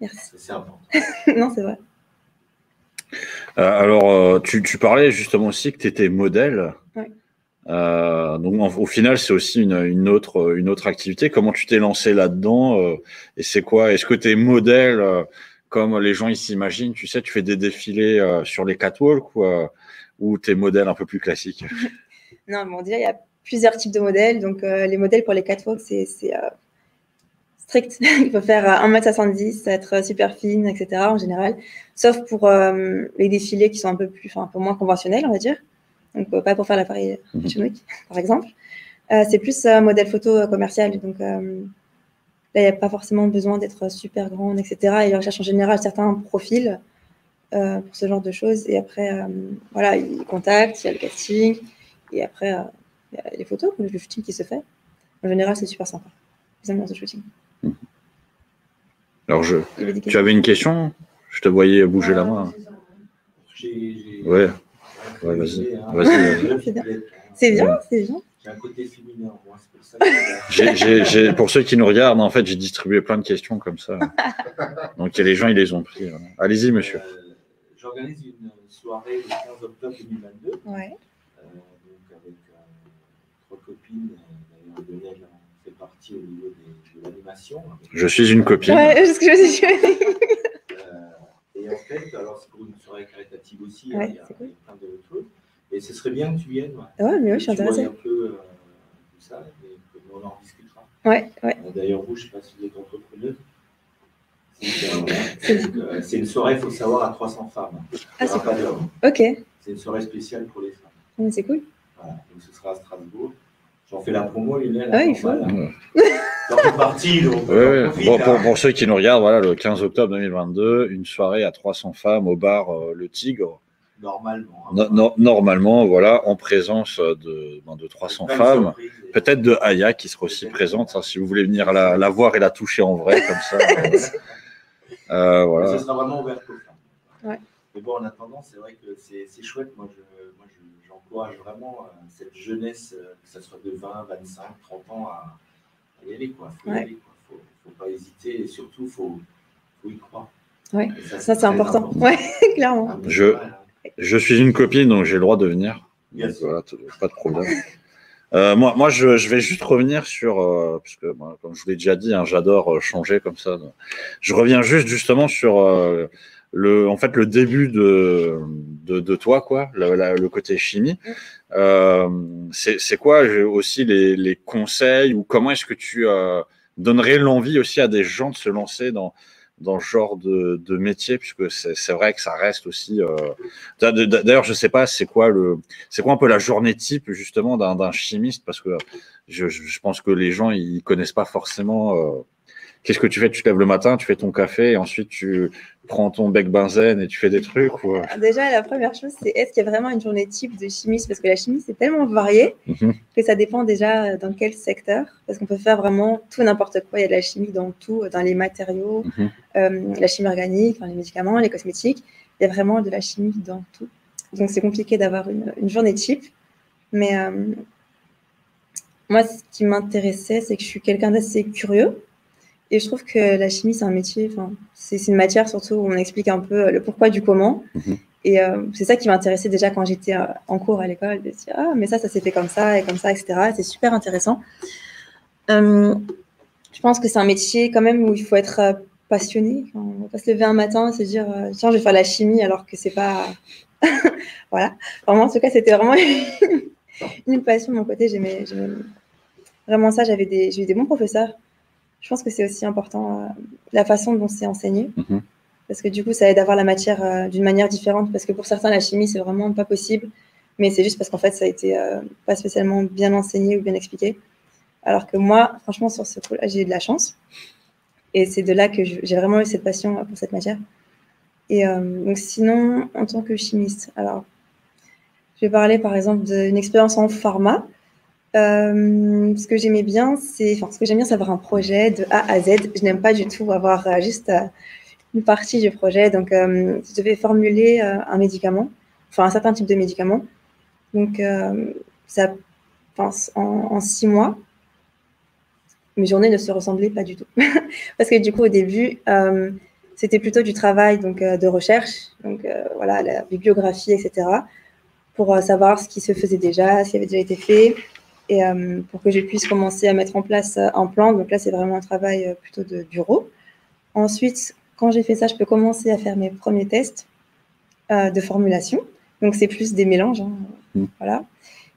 Merci. C'est important. Non, c'est vrai. Alors, tu parlais justement aussi que tu étais modèle. Ouais. Donc, au final, c'est aussi une autre activité. Comment tu t'es lancé là-dedans et c'est quoi? Est-ce que tu es modèle comme les gens ils s'imaginent? Tu sais, tu fais des défilés sur les catwalks ou tu es modèle un peu plus classique? Non, bon, déjà, il y a plusieurs types de modèles. Donc, les modèles pour les catwalks, c'est strict. Il faut faire 1m70, être super fine, etc. en général. Sauf pour les défilés qui sont un peu moins conventionnels, on va dire. Donc, pas pour faire la Paris Fashion Week, par exemple. C'est plus modèle photo commercial. Donc, là, il n'y a pas forcément besoin d'être super grande, etc. Ils recherchent en général certains profils pour ce genre de choses. Et après, voilà, ils contactent, il y a le casting. Et après, il y a les photos, le shooting qui se fait. En général, c'est super sympa. Ils aiment bien ce shooting. Alors, Il y avait des tu questions. avais une question? Je te voyais bouger la main. C'est ça. Ouais, ouais, vas-y. Vas-y. C'est bien. C'est bien, c'est bien. J'ai un côté féminin, moi, c'est pour ça que Pour ceux qui nous regardent, en fait, j'ai distribué plein de questions comme ça. Donc, les gens, ils les ont pris. Voilà. Allez-y, monsieur. J'organise une soirée le 15 octobre 2022. Ouais. Donc avec 3 copines. D'ailleurs, Lionel en fait partie au niveau de l'animation. Je suis une copine. Ouais, c'est ce que je dis. Et en fait, alors c'est pour une soirée caritative aussi, Ouais, il y a c'est cool. plein de trucs. Et ce serait bien que tu viennes. Ouais, mais oui, je suis Tu vois intéressée. un peu tout ça, et on en discutera. Ouais, ouais. D'ailleurs, vous, je ne sais pas si vous êtes entrepreneuse. C'est une soirée, il faut savoir, à 300 femmes. Ah, Il n'y aura pas d'hommes. Ok. C'est une soirée spéciale pour les femmes. Ouais, c'est cool. Voilà, donc ce sera à Strasbourg. J'en fais la promo, Lionel. Ouais, il faut. Dans une partie, donc. Ouais, profite, bon, pour ceux qui nous regardent, voilà, le 15 octobre 2022, une soirée à 300 femmes au bar Le Tigre. Normalement. Normalement, voilà, en présence de 300 femmes. Peut-être de Aya qui sera aussi présente, hein, si vous voulez venir la voir et la toucher en vrai, comme ça. Voilà. Ce sera vraiment ouvert aux femmes. Ouais. Mais bon, en attendant, c'est vrai que c'est chouette. Moi, j'encourage vraiment cette jeunesse, que ce soit de 20, 25, 30 ans, à y aller. Il faut y aller. Faut pas hésiter et surtout, faut y croire. Ouais, ça c'est important. Ouais, clairement. Je suis une copine, donc j'ai le droit de venir. Yes. Voilà, pas de problème. Moi, je vais juste revenir sur, puisque moi, comme je vous l'ai déjà dit, hein, j'adore changer comme ça. Je reviens justement sur en fait, le début de toi, quoi, le côté chimie. C'est quoi aussi les conseils ou comment est-ce que tu donnerais l'envie aussi à des gens de se lancer dans ce genre de métier, puisque c'est vrai que ça reste aussi. D'ailleurs, je sais pas, c'est quoi un peu la journée type justement d'un chimiste, parce que je pense que les gens ils connaissent pas forcément. Qu'est-ce que tu fais? Tu te lèves le matin, tu fais ton café, et ensuite tu prends ton bec benzène et tu fais des trucs ou... Déjà, la première chose, c'est est-ce qu'il y a vraiment une journée type de chimiste? Parce que la chimie, c'est tellement varié que ça dépend déjà dans quel secteur. Parce qu'on peut faire vraiment tout, n'importe quoi. Il y a de la chimie dans tout, dans les matériaux, la chimie organique, les médicaments, les cosmétiques. Il y a vraiment de la chimie dans tout. Donc, c'est compliqué d'avoir une journée type. Mais moi, ce qui m'intéressait, c'est que je suis quelqu'un d'assez curieux. Et je trouve que la chimie, c'est un métier, c'est une matière surtout où on explique un peu le pourquoi du comment. Et c'est ça qui m'intéressait déjà quand j'étais en cours à l'école, de dire ah, mais ça s'est fait comme ça, etc. C'est super intéressant. Je pense que c'est un métier quand même où il faut être passionné. On ne va pas se lever un matin et se dire tiens, je vais faire la chimie alors que c'est pas. Voilà. Vraiment, en tout cas, c'était vraiment une passion de mon côté. J'aimais vraiment ça. J'ai eu des bons professeurs. Je pense que c'est aussi important la façon dont c'est enseigné. Parce que du coup, ça aide à voir la matière d'une manière différente. Parce que pour certains, la chimie, c'est vraiment pas possible. Mais c'est juste parce qu'en fait, ça a été pas spécialement bien enseigné ou bien expliqué. Alors que moi, franchement, sur ce coup-là, j'ai eu de la chance. Et c'est de là que j'ai vraiment eu cette passion pour cette matière. Et donc, sinon, en tant que chimiste, alors, je vais parler par exemple d'une expérience en pharma. Ce que j'aimais bien, c'est avoir un projet de A à Z. Je n'aime pas du tout avoir juste une partie du projet. Donc, je devais formuler un médicament, un certain type de médicament. Donc, ça pense en 6 mois. Mes journées ne se ressemblaient pas du tout. Parce que du coup, au début, c'était plutôt du travail de recherche, voilà, la bibliographie, etc., pour savoir ce qui se faisait déjà, ce qui avait déjà été fait, et pour que je puisse commencer à mettre en place un plan. Donc là, c'est vraiment un travail plutôt de bureau. Ensuite, quand j'ai fait ça, je peux commencer à faire mes premiers tests de formulation. Donc, c'est plus des mélanges. Voilà.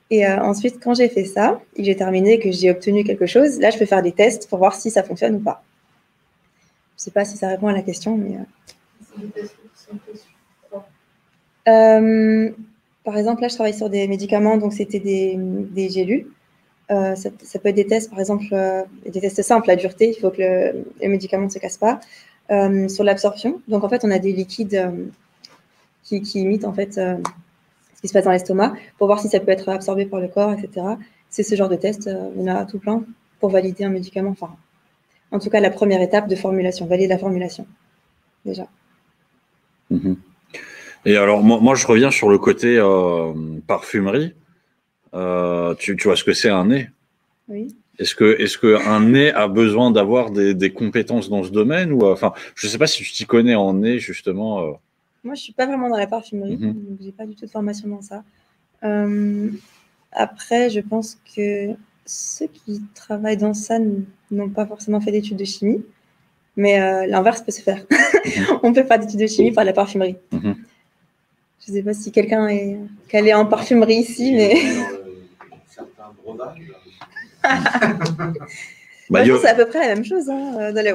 Et ensuite, quand j'ai fait ça et que j'ai terminé, que j'ai obtenu quelque chose, là, je peux faire des tests pour voir si ça fonctionne ou pas. Je ne sais pas si ça répond à la question, mais... C'est des tests qui sont faits sur quoi ? Par exemple, là, je travaille sur des médicaments, donc c'était des gélus. Ça peut être des tests, par exemple, des tests simples, la dureté, il faut que le médicament ne se casse pas. Sur l'absorption, donc en fait, on a des liquides qui imitent en fait ce qui se passe dans l'estomac pour voir si ça peut être absorbé par le corps, etc. C'est ce genre de test, il y en a tout plein pour valider un médicament. En tout cas, la première étape de formulation, valider la formulation, déjà. Mhm. Et alors, moi, je reviens sur le côté parfumerie. Tu vois ce que c'est un nez? Oui. Est-ce que un nez a besoin d'avoir des compétences dans ce domaine ou enfin, je sais pas si tu t'y connais en nez justement. Moi, je suis pas vraiment dans la parfumerie, Mhm. donc j'ai pas du tout de formation dans ça. Après, je pense que ceux qui travaillent dans ça n'ont pas forcément fait d'études de chimie, mais l'inverse peut se faire. On peut faire d'études de chimie par la parfumerie. Mhm. Je sais pas si quelqu'un est calé en parfumerie ici, mais Certains breuvages. Moi, je pense que c'est à peu près la même chose. Hein, dans les...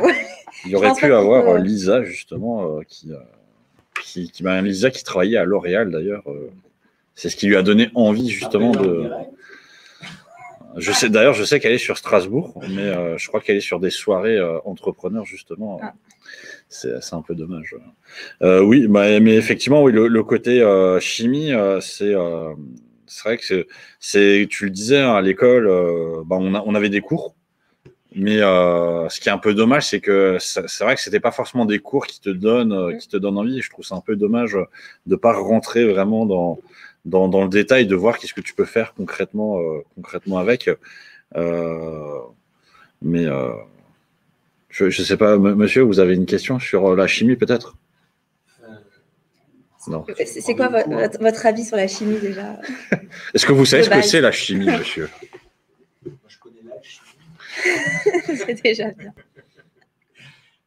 Il aurait pu avoir Lisa justement Lisa qui travaillait à L'Oréal d'ailleurs. C'est ce qui lui a donné envie justement de. Je sais qu'elle est sur Strasbourg, mais je crois qu'elle est sur des soirées entrepreneurs justement. Ah. C'est un peu dommage. Oui, mais effectivement, oui, le côté chimie, c'est vrai que tu le disais hein, à l'école, on avait des cours, mais ce qui est un peu dommage, c'est que c'est vrai que c'était pas forcément des cours qui te donnent envie. Et je trouve ça un peu dommage de pas rentrer vraiment dans le détail, de voir qu'est-ce que tu peux faire concrètement avec. Mais je ne sais pas, monsieur, vous avez une question sur la chimie peut-être? Non. C'est quoi votre avis sur la chimie déjà? Est-ce que vous savez ce que c'est la chimie, monsieur? Moi, je connais la chimie. C'est déjà bien.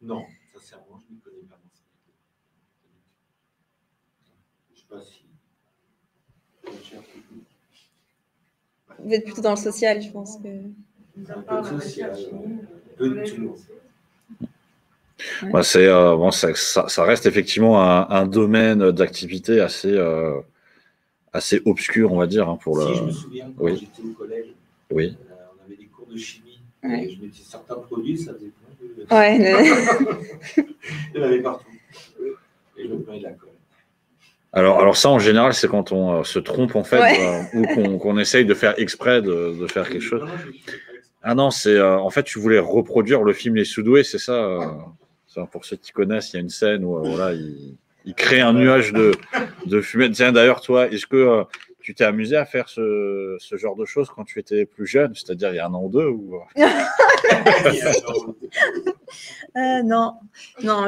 Non, sincèrement, je ne connais pas. Je ne sais pas si. Vous êtes plutôt dans le social, je pense que. Un peu de social, peu de tout. Ouais. Bah, ça reste effectivement un domaine d'activité assez obscur, on va dire. Hein, pour je me souviens, quand j'étais au collège, on avait des cours de chimie. Ouais. Et je mettais certains produits, ça faisait plein de. Ouais. Il y en avait partout. Et je me prenais de la colle. Alors ça, en général, c'est quand on se trompe, en fait, ou qu'on essaye de faire exprès de faire quelque chose. Ah non, c'est en fait, tu voulais reproduire le film Les Sudoués, c'est ça pour ceux qui connaissent, il y a une scène où voilà, il crée un nuage de fumée. Tiens, d'ailleurs, toi, est-ce que tu t'es amusé à faire ce genre de choses quand tu étais plus jeune, c'est-à-dire il y a 1 an ou 2 ou... Non,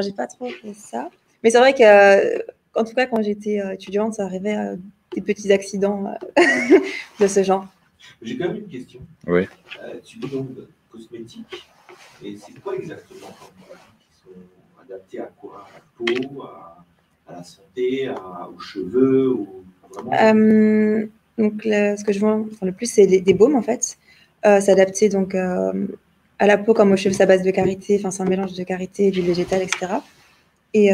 j'ai pas trop fait ça. Mais c'est vrai que, en tout cas, quand j'étais étudiante, ça arrivait des petits accidents de ce genre. J'ai quand même une question. Oui. Tu dis donc cosmétiques, et c'est quoi exactement qui sont adaptés à quoi? À la peau, à la santé, aux cheveux ou vraiment... Donc, ce que je vois le plus, c'est des baumes, en fait. C'est adapté donc, à la peau comme aux cheveux, c'est à base de karité. Enfin, c'est un mélange de karité, d'huile végétale, etc. Et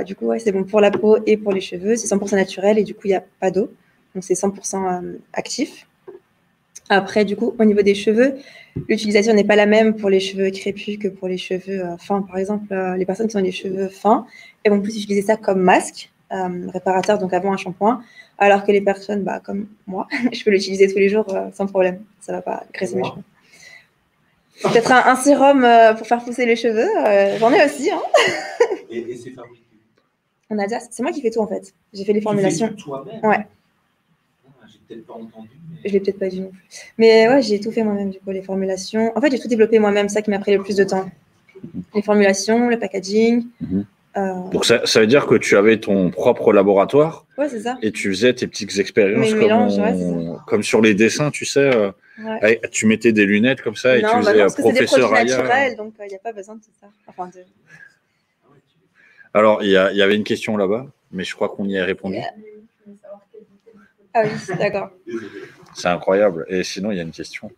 du coup, c'est bon pour la peau et pour les cheveux. C'est 100% naturel et du coup, il n'y a pas d'eau. Donc, c'est 100% actif. Après, du coup, au niveau des cheveux, l'utilisation n'est pas la même pour les cheveux crépus que pour les cheveux fins. Par exemple, les personnes qui ont des cheveux fins, elles vont plus utiliser ça comme masque réparateur, donc avant un shampoing, alors que les personnes comme moi, je peux l'utiliser tous les jours sans problème. Ça ne va pas graisser mes cheveux. Peut-être un sérum pour faire pousser les cheveux. J'en ai aussi. Hein. Et c'est fabriqué? On a déjà... C'est moi qui fais tout, en fait. J'ai fait les formulations. Tu fais tout toi-même? Ouais. J'ai peut-être pas entendu. Mais... Je l'ai peut-être pas vu non plus. Mais ouais, j'ai tout fait moi-même, du coup, les formulations. En fait, j'ai tout développé moi-même, ça qui m'a pris le plus de temps. Les formulations, le packaging. Donc, ça veut dire que tu avais ton propre laboratoire. Ouais, c'est ça. Et tu faisais tes petites expériences comme sur les dessins, tu sais. Tu mettais des lunettes comme ça et tu faisais professeur Aya. C'est des produits naturels, donc il n'y a pas besoin de tout ça. Enfin, Alors, il y avait une question là-bas, mais je crois qu'on y a répondu. Ah oui, d'accord. C'est incroyable. Et sinon, il y a une question.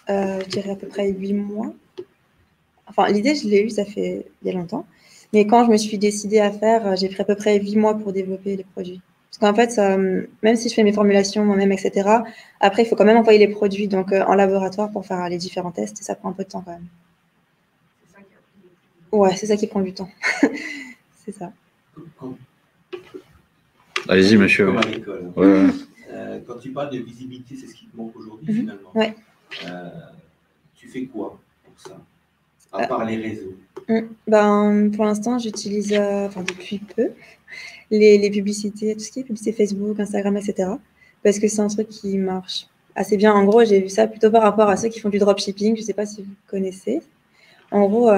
Je dirais à peu près 8 mois. Enfin, l'idée, je l'ai eue, ça fait il y a longtemps. Mais quand je me suis décidée à faire, j'ai pris à peu près 8 mois pour développer les produits. Parce qu'en fait, même si je fais mes formulations moi-même, etc., après, il faut quand même envoyer les produits en laboratoire pour faire les différents tests. Et ça prend un peu de temps quand même. Ouais, c'est ça qui prend du temps. C'est ça. Allez-y, monsieur. Comme à l'école. Ouais. Quand tu parles de visibilité, c'est ce qui te manque aujourd'hui, Mhm. finalement. Ouais. Tu fais quoi pour ça, à part les réseaux? Ben, pour l'instant, j'utilise, enfin depuis peu, les publicités, tout ce qui est publicité Facebook, Instagram, etc. Parce que c'est un truc qui marche assez bien. En gros, j'ai vu ça plutôt par rapport à ceux qui font du dropshipping. Je ne sais pas si vous connaissez. En gros,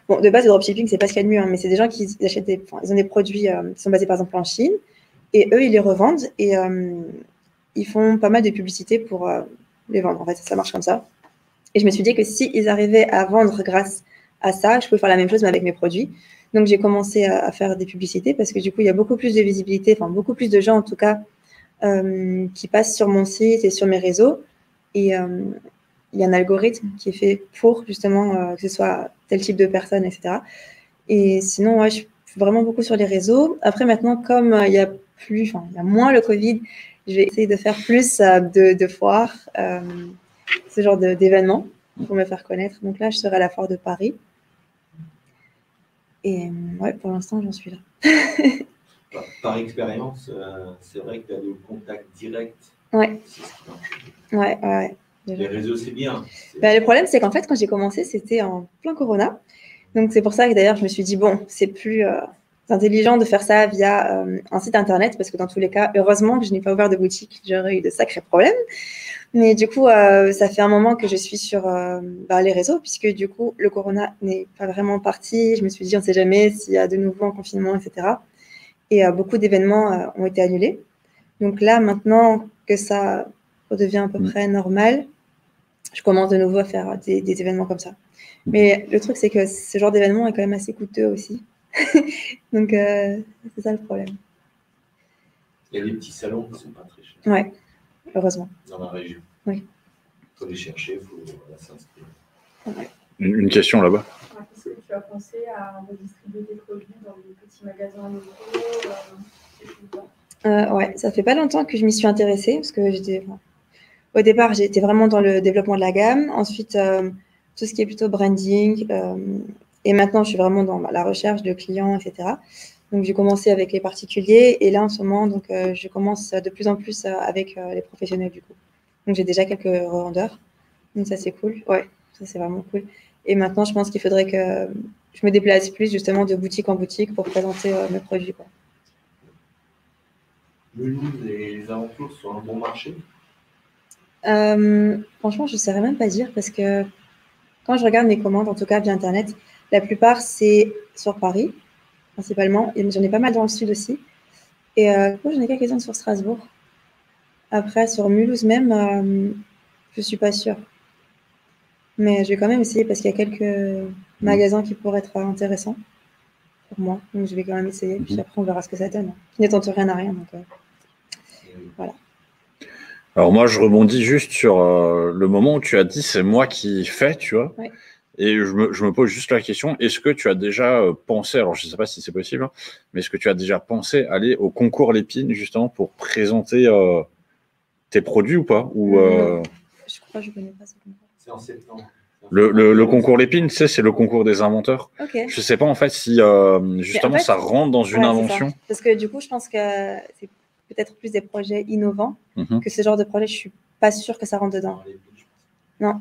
bon, de base, le dropshipping, c'est pas ce qu'il y a de mieux, hein, mais c'est des gens qui achètent ils ont des produits qui sont basés par exemple en Chine, et eux, ils les revendent et ils font pas mal de publicités pour les vendre. En fait, ça marche comme ça. Et je me suis dit que si ils arrivaient à vendre grâce à ça, je pouvais faire la même chose mais avec mes produits. Donc, j'ai commencé à faire des publicités parce que du coup, il y a beaucoup plus de visibilité, enfin beaucoup plus de gens en tout cas qui passent sur mon site et sur mes réseaux. Et il y a un algorithme qui est fait pour justement que ce soit tel type de personne, etc. Et sinon, ouais, je suis vraiment beaucoup sur les réseaux. Après, maintenant, comme il y a moins le Covid, je vais essayer de faire plus de foires, ce genre d'événements pour me faire connaître. Donc là, je serai à la foire de Paris. Et ouais, pour l'instant, j'en suis là. Par expérience, c'est vrai que tu as le contact direct. Ouais. C'est ce qui marche. Ouais. Les réseaux, c'est bien. Le problème, c'est qu'en fait, quand j'ai commencé, c'était en plein Corona. Donc, c'est pour ça que d'ailleurs, je me suis dit, bon, c'est plus intelligent de faire ça via un site internet, parce que dans tous les cas, heureusement que je n'ai pas ouvert de boutique, j'aurais eu de sacrés problèmes. Mais du coup, ça fait un moment que je suis sur les réseaux, puisque du coup, le Corona n'est pas vraiment parti. Je me suis dit, on ne sait jamais s'il y a de nouveau un confinement, etc. Et beaucoup d'événements ont été annulés. Donc là, maintenant que ça redevient à peu près normal, je commence de nouveau à faire des événements comme ça. Mais le truc, c'est que ce genre d'événement est quand même assez coûteux aussi. Donc, c'est ça le problème. Il y a des petits salons qui ne sont pas très chers. Ouais, heureusement. Dans la région. Oui. Il faut les chercher, il faut s'inscrire. Ouais. Une question là-bas. Est-ce que tu as pensé à redistribuer tes produits dans des petits magasins locaux Ouais, ça fait pas longtemps que je m'y suis intéressée, parce que au départ, j'étais vraiment dans le développement de la gamme. Ensuite, tout ce qui est plutôt branding. Et maintenant, je suis vraiment dans la recherche de clients, etc. Donc, j'ai commencé avec les particuliers. Et là, en ce moment, donc, je commence de plus en plus avec les professionnels, du coup. Donc, j'ai déjà quelques revendeurs. Donc, ça, c'est cool. Ouais, ça, c'est vraiment cool. Et maintenant, je pense qu'il faudrait que je me déplace plus, justement, de boutique en boutique pour présenter mes produits, quoi. Mulhouse et les alentours sont un bon marché? Franchement, je ne saurais même pas dire parce que quand je regarde mes commandes, en tout cas via Internet, la plupart, c'est sur Paris, principalement. Et j'en ai pas mal dans le sud aussi. Et j'en ai quelques-unes sur Strasbourg. Après, sur Mulhouse même, je ne suis pas sûre. Mais je vais quand même essayer parce qu'il y a quelques magasins qui pourraient être intéressants pour moi. Donc, je vais quand même essayer. Puis après, on verra ce que ça donne. Qui ne tente rien à rien. Donc, voilà. Alors moi, je rebondis juste sur le moment où tu as dit c'est moi qui fais, tu vois. Ouais. Et je me pose juste la question, est-ce que tu as déjà pensé, alors je ne sais pas si c'est possible, hein, mais est-ce que tu as déjà pensé aller au concours Lépine justement pour présenter tes produits ou pas ou, Je crois que je ne connais pas ce concours. C'est en septembre. Le concours Lépine, c'est le concours des inventeurs. Okay. Je ne sais pas en fait si justement en fait, ça rentre dans une invention. Parce que du coup, je pense que c'est peut-être plus des projets innovants que ce genre de projet. Je ne suis pas sûre que ça rentre dedans. Non.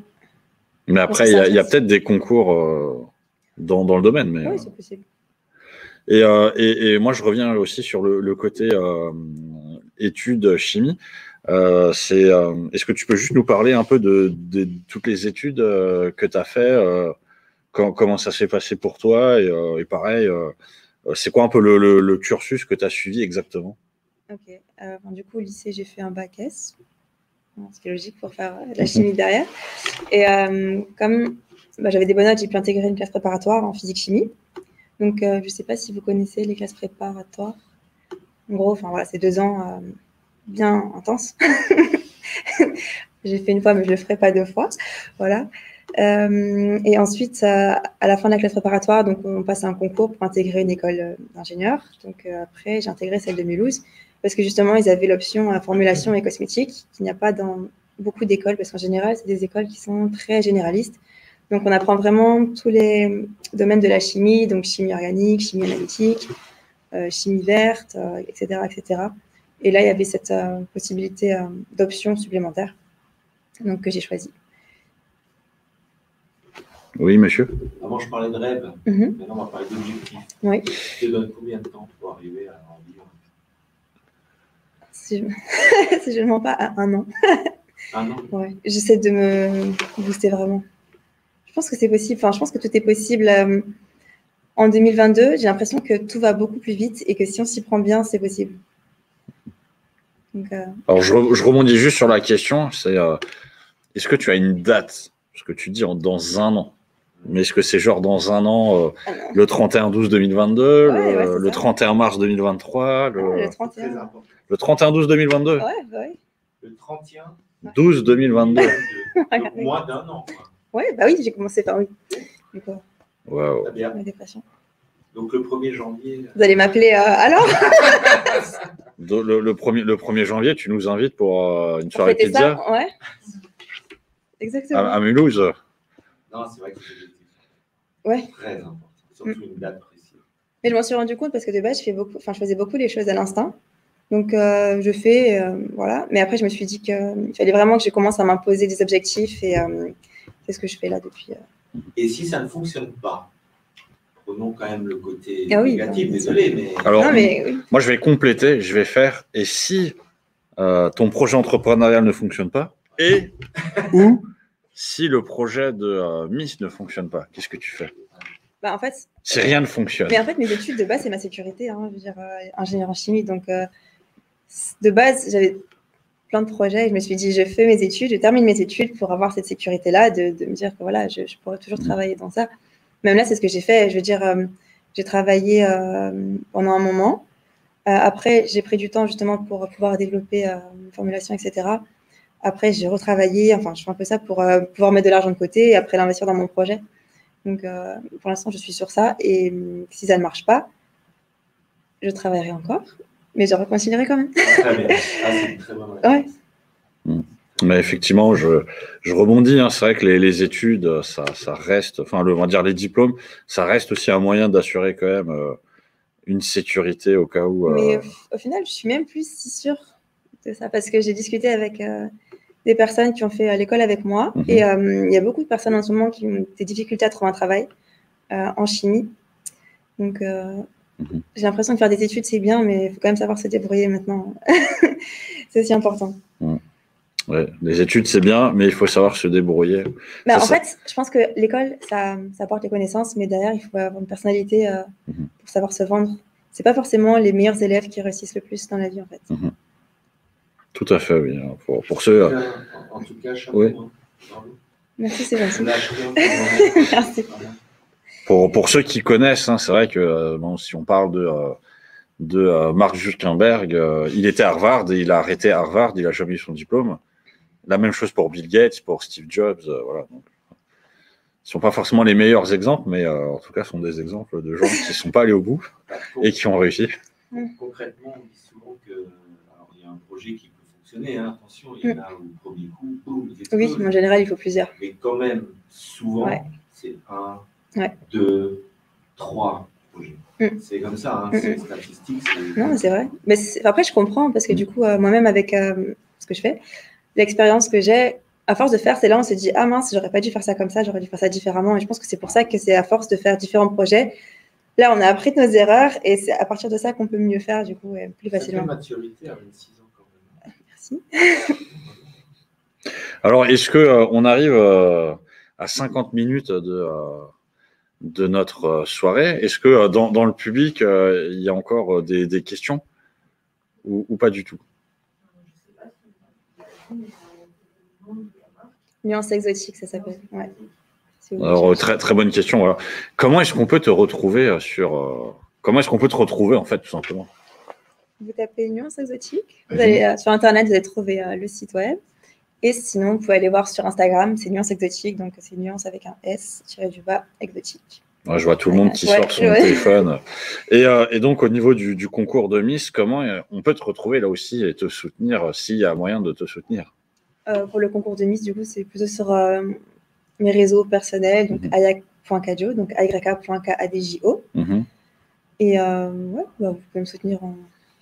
Mais après, il y a peut-être des concours dans le domaine. Mais, oui, c'est possible. Et moi, je reviens aussi sur le côté études chimie. Est-ce que tu peux juste nous parler un peu de toutes les études que tu as fait, comment ça s'est passé pour toi et pareil, c'est quoi un peu le cursus que tu as suivi exactement? Ok. Du coup, au lycée, j'ai fait un bac S, ce qui est logique pour faire de la chimie derrière. Et comme j'avais des bonnes notes, j'ai pu intégrer une classe préparatoire en physique-chimie. Donc, je ne sais pas si vous connaissez les classes préparatoires. En gros, c'est 2 ans bien intenses. J'ai fait une fois, mais je ne le ferai pas 2 fois. Voilà. Et ensuite, à la fin de la classe préparatoire, donc, on passe à un concours pour intégrer une école d'ingénieur. Donc, après, j'ai intégré celle de Mulhouse parce que justement, ils avaient l'option formulation et cosmétique qu'il n'y a pas dans beaucoup d'écoles parce qu'en général, c'est des écoles qui sont très généralistes. Donc, on apprend vraiment tous les domaines de la chimie, donc chimie organique, chimie analytique, chimie verte, etc., etc. Et là, il y avait cette possibilité d'option supplémentaire, donc que j'ai choisi. Oui, monsieur. Avant, je parlais de rêve. Mhm. Maintenant, on va parler d'objectifs. Oui. Tu te donnes combien de temps pour arriver à en vivre? Si je ne mens pas, à 1 an. 1 an? Ouais. J'essaie de me booster vraiment. Je pense que c'est possible. Enfin, je pense que tout est possible. En 2022, j'ai l'impression que tout va beaucoup plus vite et que si on s'y prend bien, c'est possible. Donc, Alors, je rebondis juste sur la question. C'est est-ce que tu as une date? Parce que tu dis dans 1 an. Mais est-ce que c'est genre dans 1 an, le 31/12/2022, Ouais, le 31 mars 2023, le 31. Le 31/12/2022? Ouais. Le 31 12/2022. Donc, moins d'1 an. Ouais, bah oui, j'ai commencé par oui. Wow. Très bien. La dépression. Donc le 1er janvier. Vous allez m'appeler alors? Le 1er janvier, tu nous invites pour une soirée pizza ça, ouais. Exactement. à Mulhouse. Non, c'est vrai que c'est des Ouais. très important, surtout une date précise. Mais je m'en suis rendu compte parce que de base, je faisais beaucoup les choses à l'instinct. Donc, je fais, voilà. Mais après, je me suis dit qu'il fallait vraiment que je commence à m'imposer des objectifs et c'est ce que je fais là depuis. Et si ça ne fonctionne pas, prenons quand même le côté oui, négatif, désolé, mais. Alors, non, mais oui. Moi, je vais compléter, je vais faire. Et si ton projet entrepreneurial ne fonctionne pas, ou si le projet de Miss ne fonctionne pas, qu'est-ce que tu fais? Bah, en fait, si rien ne fonctionne. Mais en fait, mes études de base, c'est ma sécurité. Hein, je veux dire, ingénieur en chimie. Donc, de base, j'avais plein de projets et je me suis dit, je fais mes études, je termine mes études pour avoir cette sécurité-là, de me dire que voilà, je pourrais toujours travailler dans ça. Même là, c'est ce que j'ai fait. Je veux dire, j'ai travaillé pendant un moment. Après, j'ai pris du temps justement pour pouvoir développer une formulation, etc. Après, j'ai retravaillé. Enfin, je fais un peu ça pour pouvoir mettre de l'argent de côté et après l'investir dans mon projet. Donc, pour l'instant, je suis sur ça. Et si ça ne marche pas, je travaillerai encore, mais je reconsidérerai quand même. Très bien. Ah, c'est une très bonne réponse. Ouais. Mais effectivement, je rebondis. Hein. C'est vrai que les études, ça reste, enfin, on va dire les diplômes, ça reste aussi un moyen d'assurer quand même une sécurité au cas où. Mais au final, je suis même plus si sûre de ça parce que j'ai discuté avec des personnes qui ont fait l'école avec moi et il y a beaucoup de personnes en ce moment qui ont des difficultés à trouver un travail en chimie. Donc, j'ai l'impression que faire des études, c'est bien, mais il faut quand même savoir se débrouiller maintenant. C'est aussi important. Ouais, les études, c'est bien, mais il faut savoir se débrouiller. Bah, en fait, je pense que l'école, ça apporte les connaissances, mais derrière, il faut avoir une personnalité pour savoir se vendre. C'est pas forcément les meilleurs élèves qui réussissent le plus dans la vie, en fait. Tout à fait, oui. Pour ceux. En tout cas, chapeau. Oui. Hein. Merci, c'est gentil. Merci. Pour ceux qui connaissent, hein, c'est vrai que si on parle de Mark Zuckerberg, il était à Harvard et il a arrêté Harvard, il n'a jamais eu son diplôme. La même chose pour Bill Gates, pour Steve Jobs, voilà. Donc, ils ne sont pas forcément les meilleurs exemples, mais en tout cas, ce sont des exemples de gens qui ne sont pas allés au bout et qui ont réussi. Concrètement, on dit souvent que alors, il y a un projet qui peut fonctionner, hein, attention, il y en a au premier coup, boum, il explose. Oui, mais en général, il faut plusieurs. Mais quand même, souvent, c'est 1, 2, 3 projets. C'est comme ça, hein, c'est statistique. Non, c'est vrai. Mais après, je comprends parce que du coup, moi-même, avec ce que je fais, l'expérience que j'ai, à force de faire, c'est là on se dit ah mince, j'aurais pas dû faire ça comme ça, j'aurais dû faire ça différemment. Et je pense que c'est pour ça que c'est à force de faire différents projets. Là, on a appris de nos erreurs et c'est à partir de ça qu'on peut mieux faire, du coup, plus facilement. Ça fait maturité à 26 ans quand même. Merci. Alors, est-ce qu'on arrive à 50 minutes de notre soirée? Est-ce que dans le public, il y a encore des questions ou pas du tout? Nuance exotique, ça s'appelle. Ouais. Alors, très, très bonne question. Voilà. Comment est-ce qu'on peut te retrouver comment est-ce qu'on peut te retrouver, en fait, tout simplement? Vous tapez Nuance exotique. Vous allez sur Internet, vous allez trouver le site web. Et sinon, vous pouvez aller voir sur Instagram, c'est Nuance exotique. Donc, c'est Nuance avec un S, tiré-du-bas, exotique. Ouais, je vois tout le monde qui sort son téléphone. Et donc, au niveau du concours de Miss, comment on peut te retrouver là aussi et te soutenir s'il y a moyen de te soutenir? Pour le concours de Miss, du coup, c'est plutôt sur mes réseaux personnels, donc ayak.kadjo, donc ayk.kadjo. Et ouais, vous pouvez me soutenir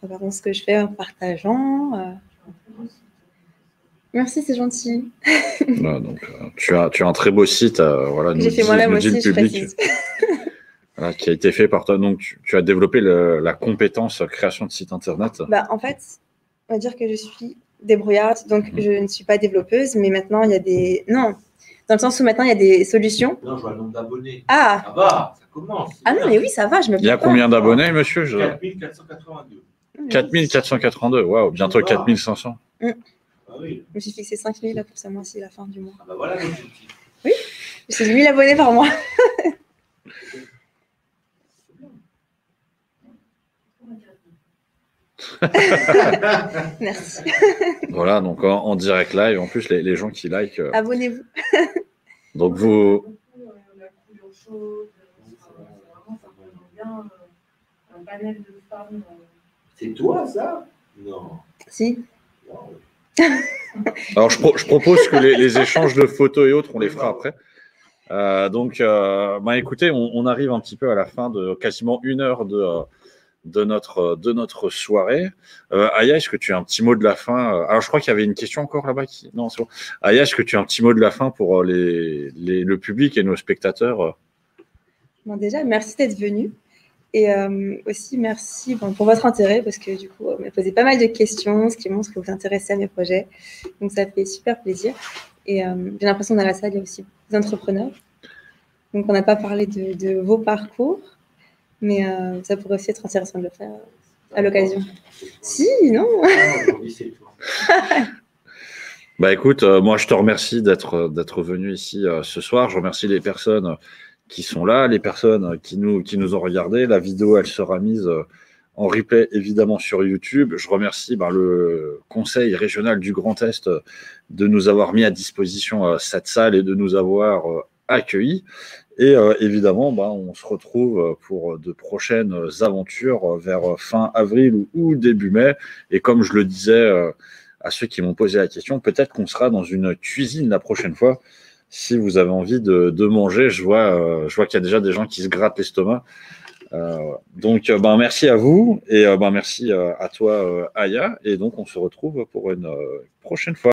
préparant ce que je fais, en partageant. Merci, c'est gentil. Voilà, donc, tu as un très beau site, voilà, J'ai fait moi-même nous dit aussi, le je public, précise. voilà, qui a été fait par toi. Donc, tu as développé la compétence création de site internet. Bah, en fait, on va dire que je suis débrouillarde, donc je ne suis pas développeuse, mais maintenant, il y a des... Non, dans le sens où maintenant, il y a des solutions. Non, je vois le nombre d'abonnés. Ah, Ça va, ça commence. ah non, mais oui, ça va, je me Il y a plains pas. combien d'abonnés, monsieur? 4482. 4482, waouh, bientôt Ça va. 4500. Ah oui. Je me suis fixé 5000 là pour ce mois-ci, la fin du mois. Ah bah voilà l'objectif. C'est 1000 abonnés par mois. Merci. Voilà, donc en direct live, en plus, les gens qui like. Abonnez-vous. Donc, vous. La couleur chaude, vraiment, ça représente bien un panel de femmes. C'est toi, ça? Non. Si. Non. Alors, je propose que les échanges de photos et autres, on les fera après. Donc, bah, écoutez, on arrive un petit peu à la fin de quasiment 1 heure de notre soirée. Aya, est-ce que tu as un petit mot de la fin? Alors, je crois qu'il y avait une question encore là-bas. Non, c'est bon. Aya, est-ce que tu as un petit mot de la fin pour le public et nos spectateurs? Bon, déjà, merci d'être venu. Et aussi, merci pour votre intérêt, parce que du coup, vous m'avez posé pas mal de questions, ce qui montre que vous vous intéressez à mes projets. Donc, ça fait super plaisir. Et j'ai l'impression que dans la salle, il y a aussi des entrepreneurs. Donc, on n'a pas parlé de vos parcours, mais ça pourrait aussi être intéressant de le faire à l'occasion. Si, non? Aujourd'hui, c'est toi. Bah écoute, moi je te remercie d'être venu ici ce soir. Je remercie les personnes qui sont là, les personnes qui nous ont regardés. La vidéo, elle sera mise en replay évidemment sur YouTube. Je remercie le Conseil régional du Grand Est de nous avoir mis à disposition cette salle et de nous avoir accueillis. Et évidemment, on se retrouve pour de prochaines aventures vers fin avril ou début mai. Et comme je le disais à ceux qui m'ont posé la question, peut-être qu'on sera dans une cuisine la prochaine fois. Si vous avez envie de manger, je vois qu'il y a déjà des gens qui se grattent l'estomac. Donc, merci à vous et merci à toi, Aya. Et donc, on se retrouve pour une prochaine fois.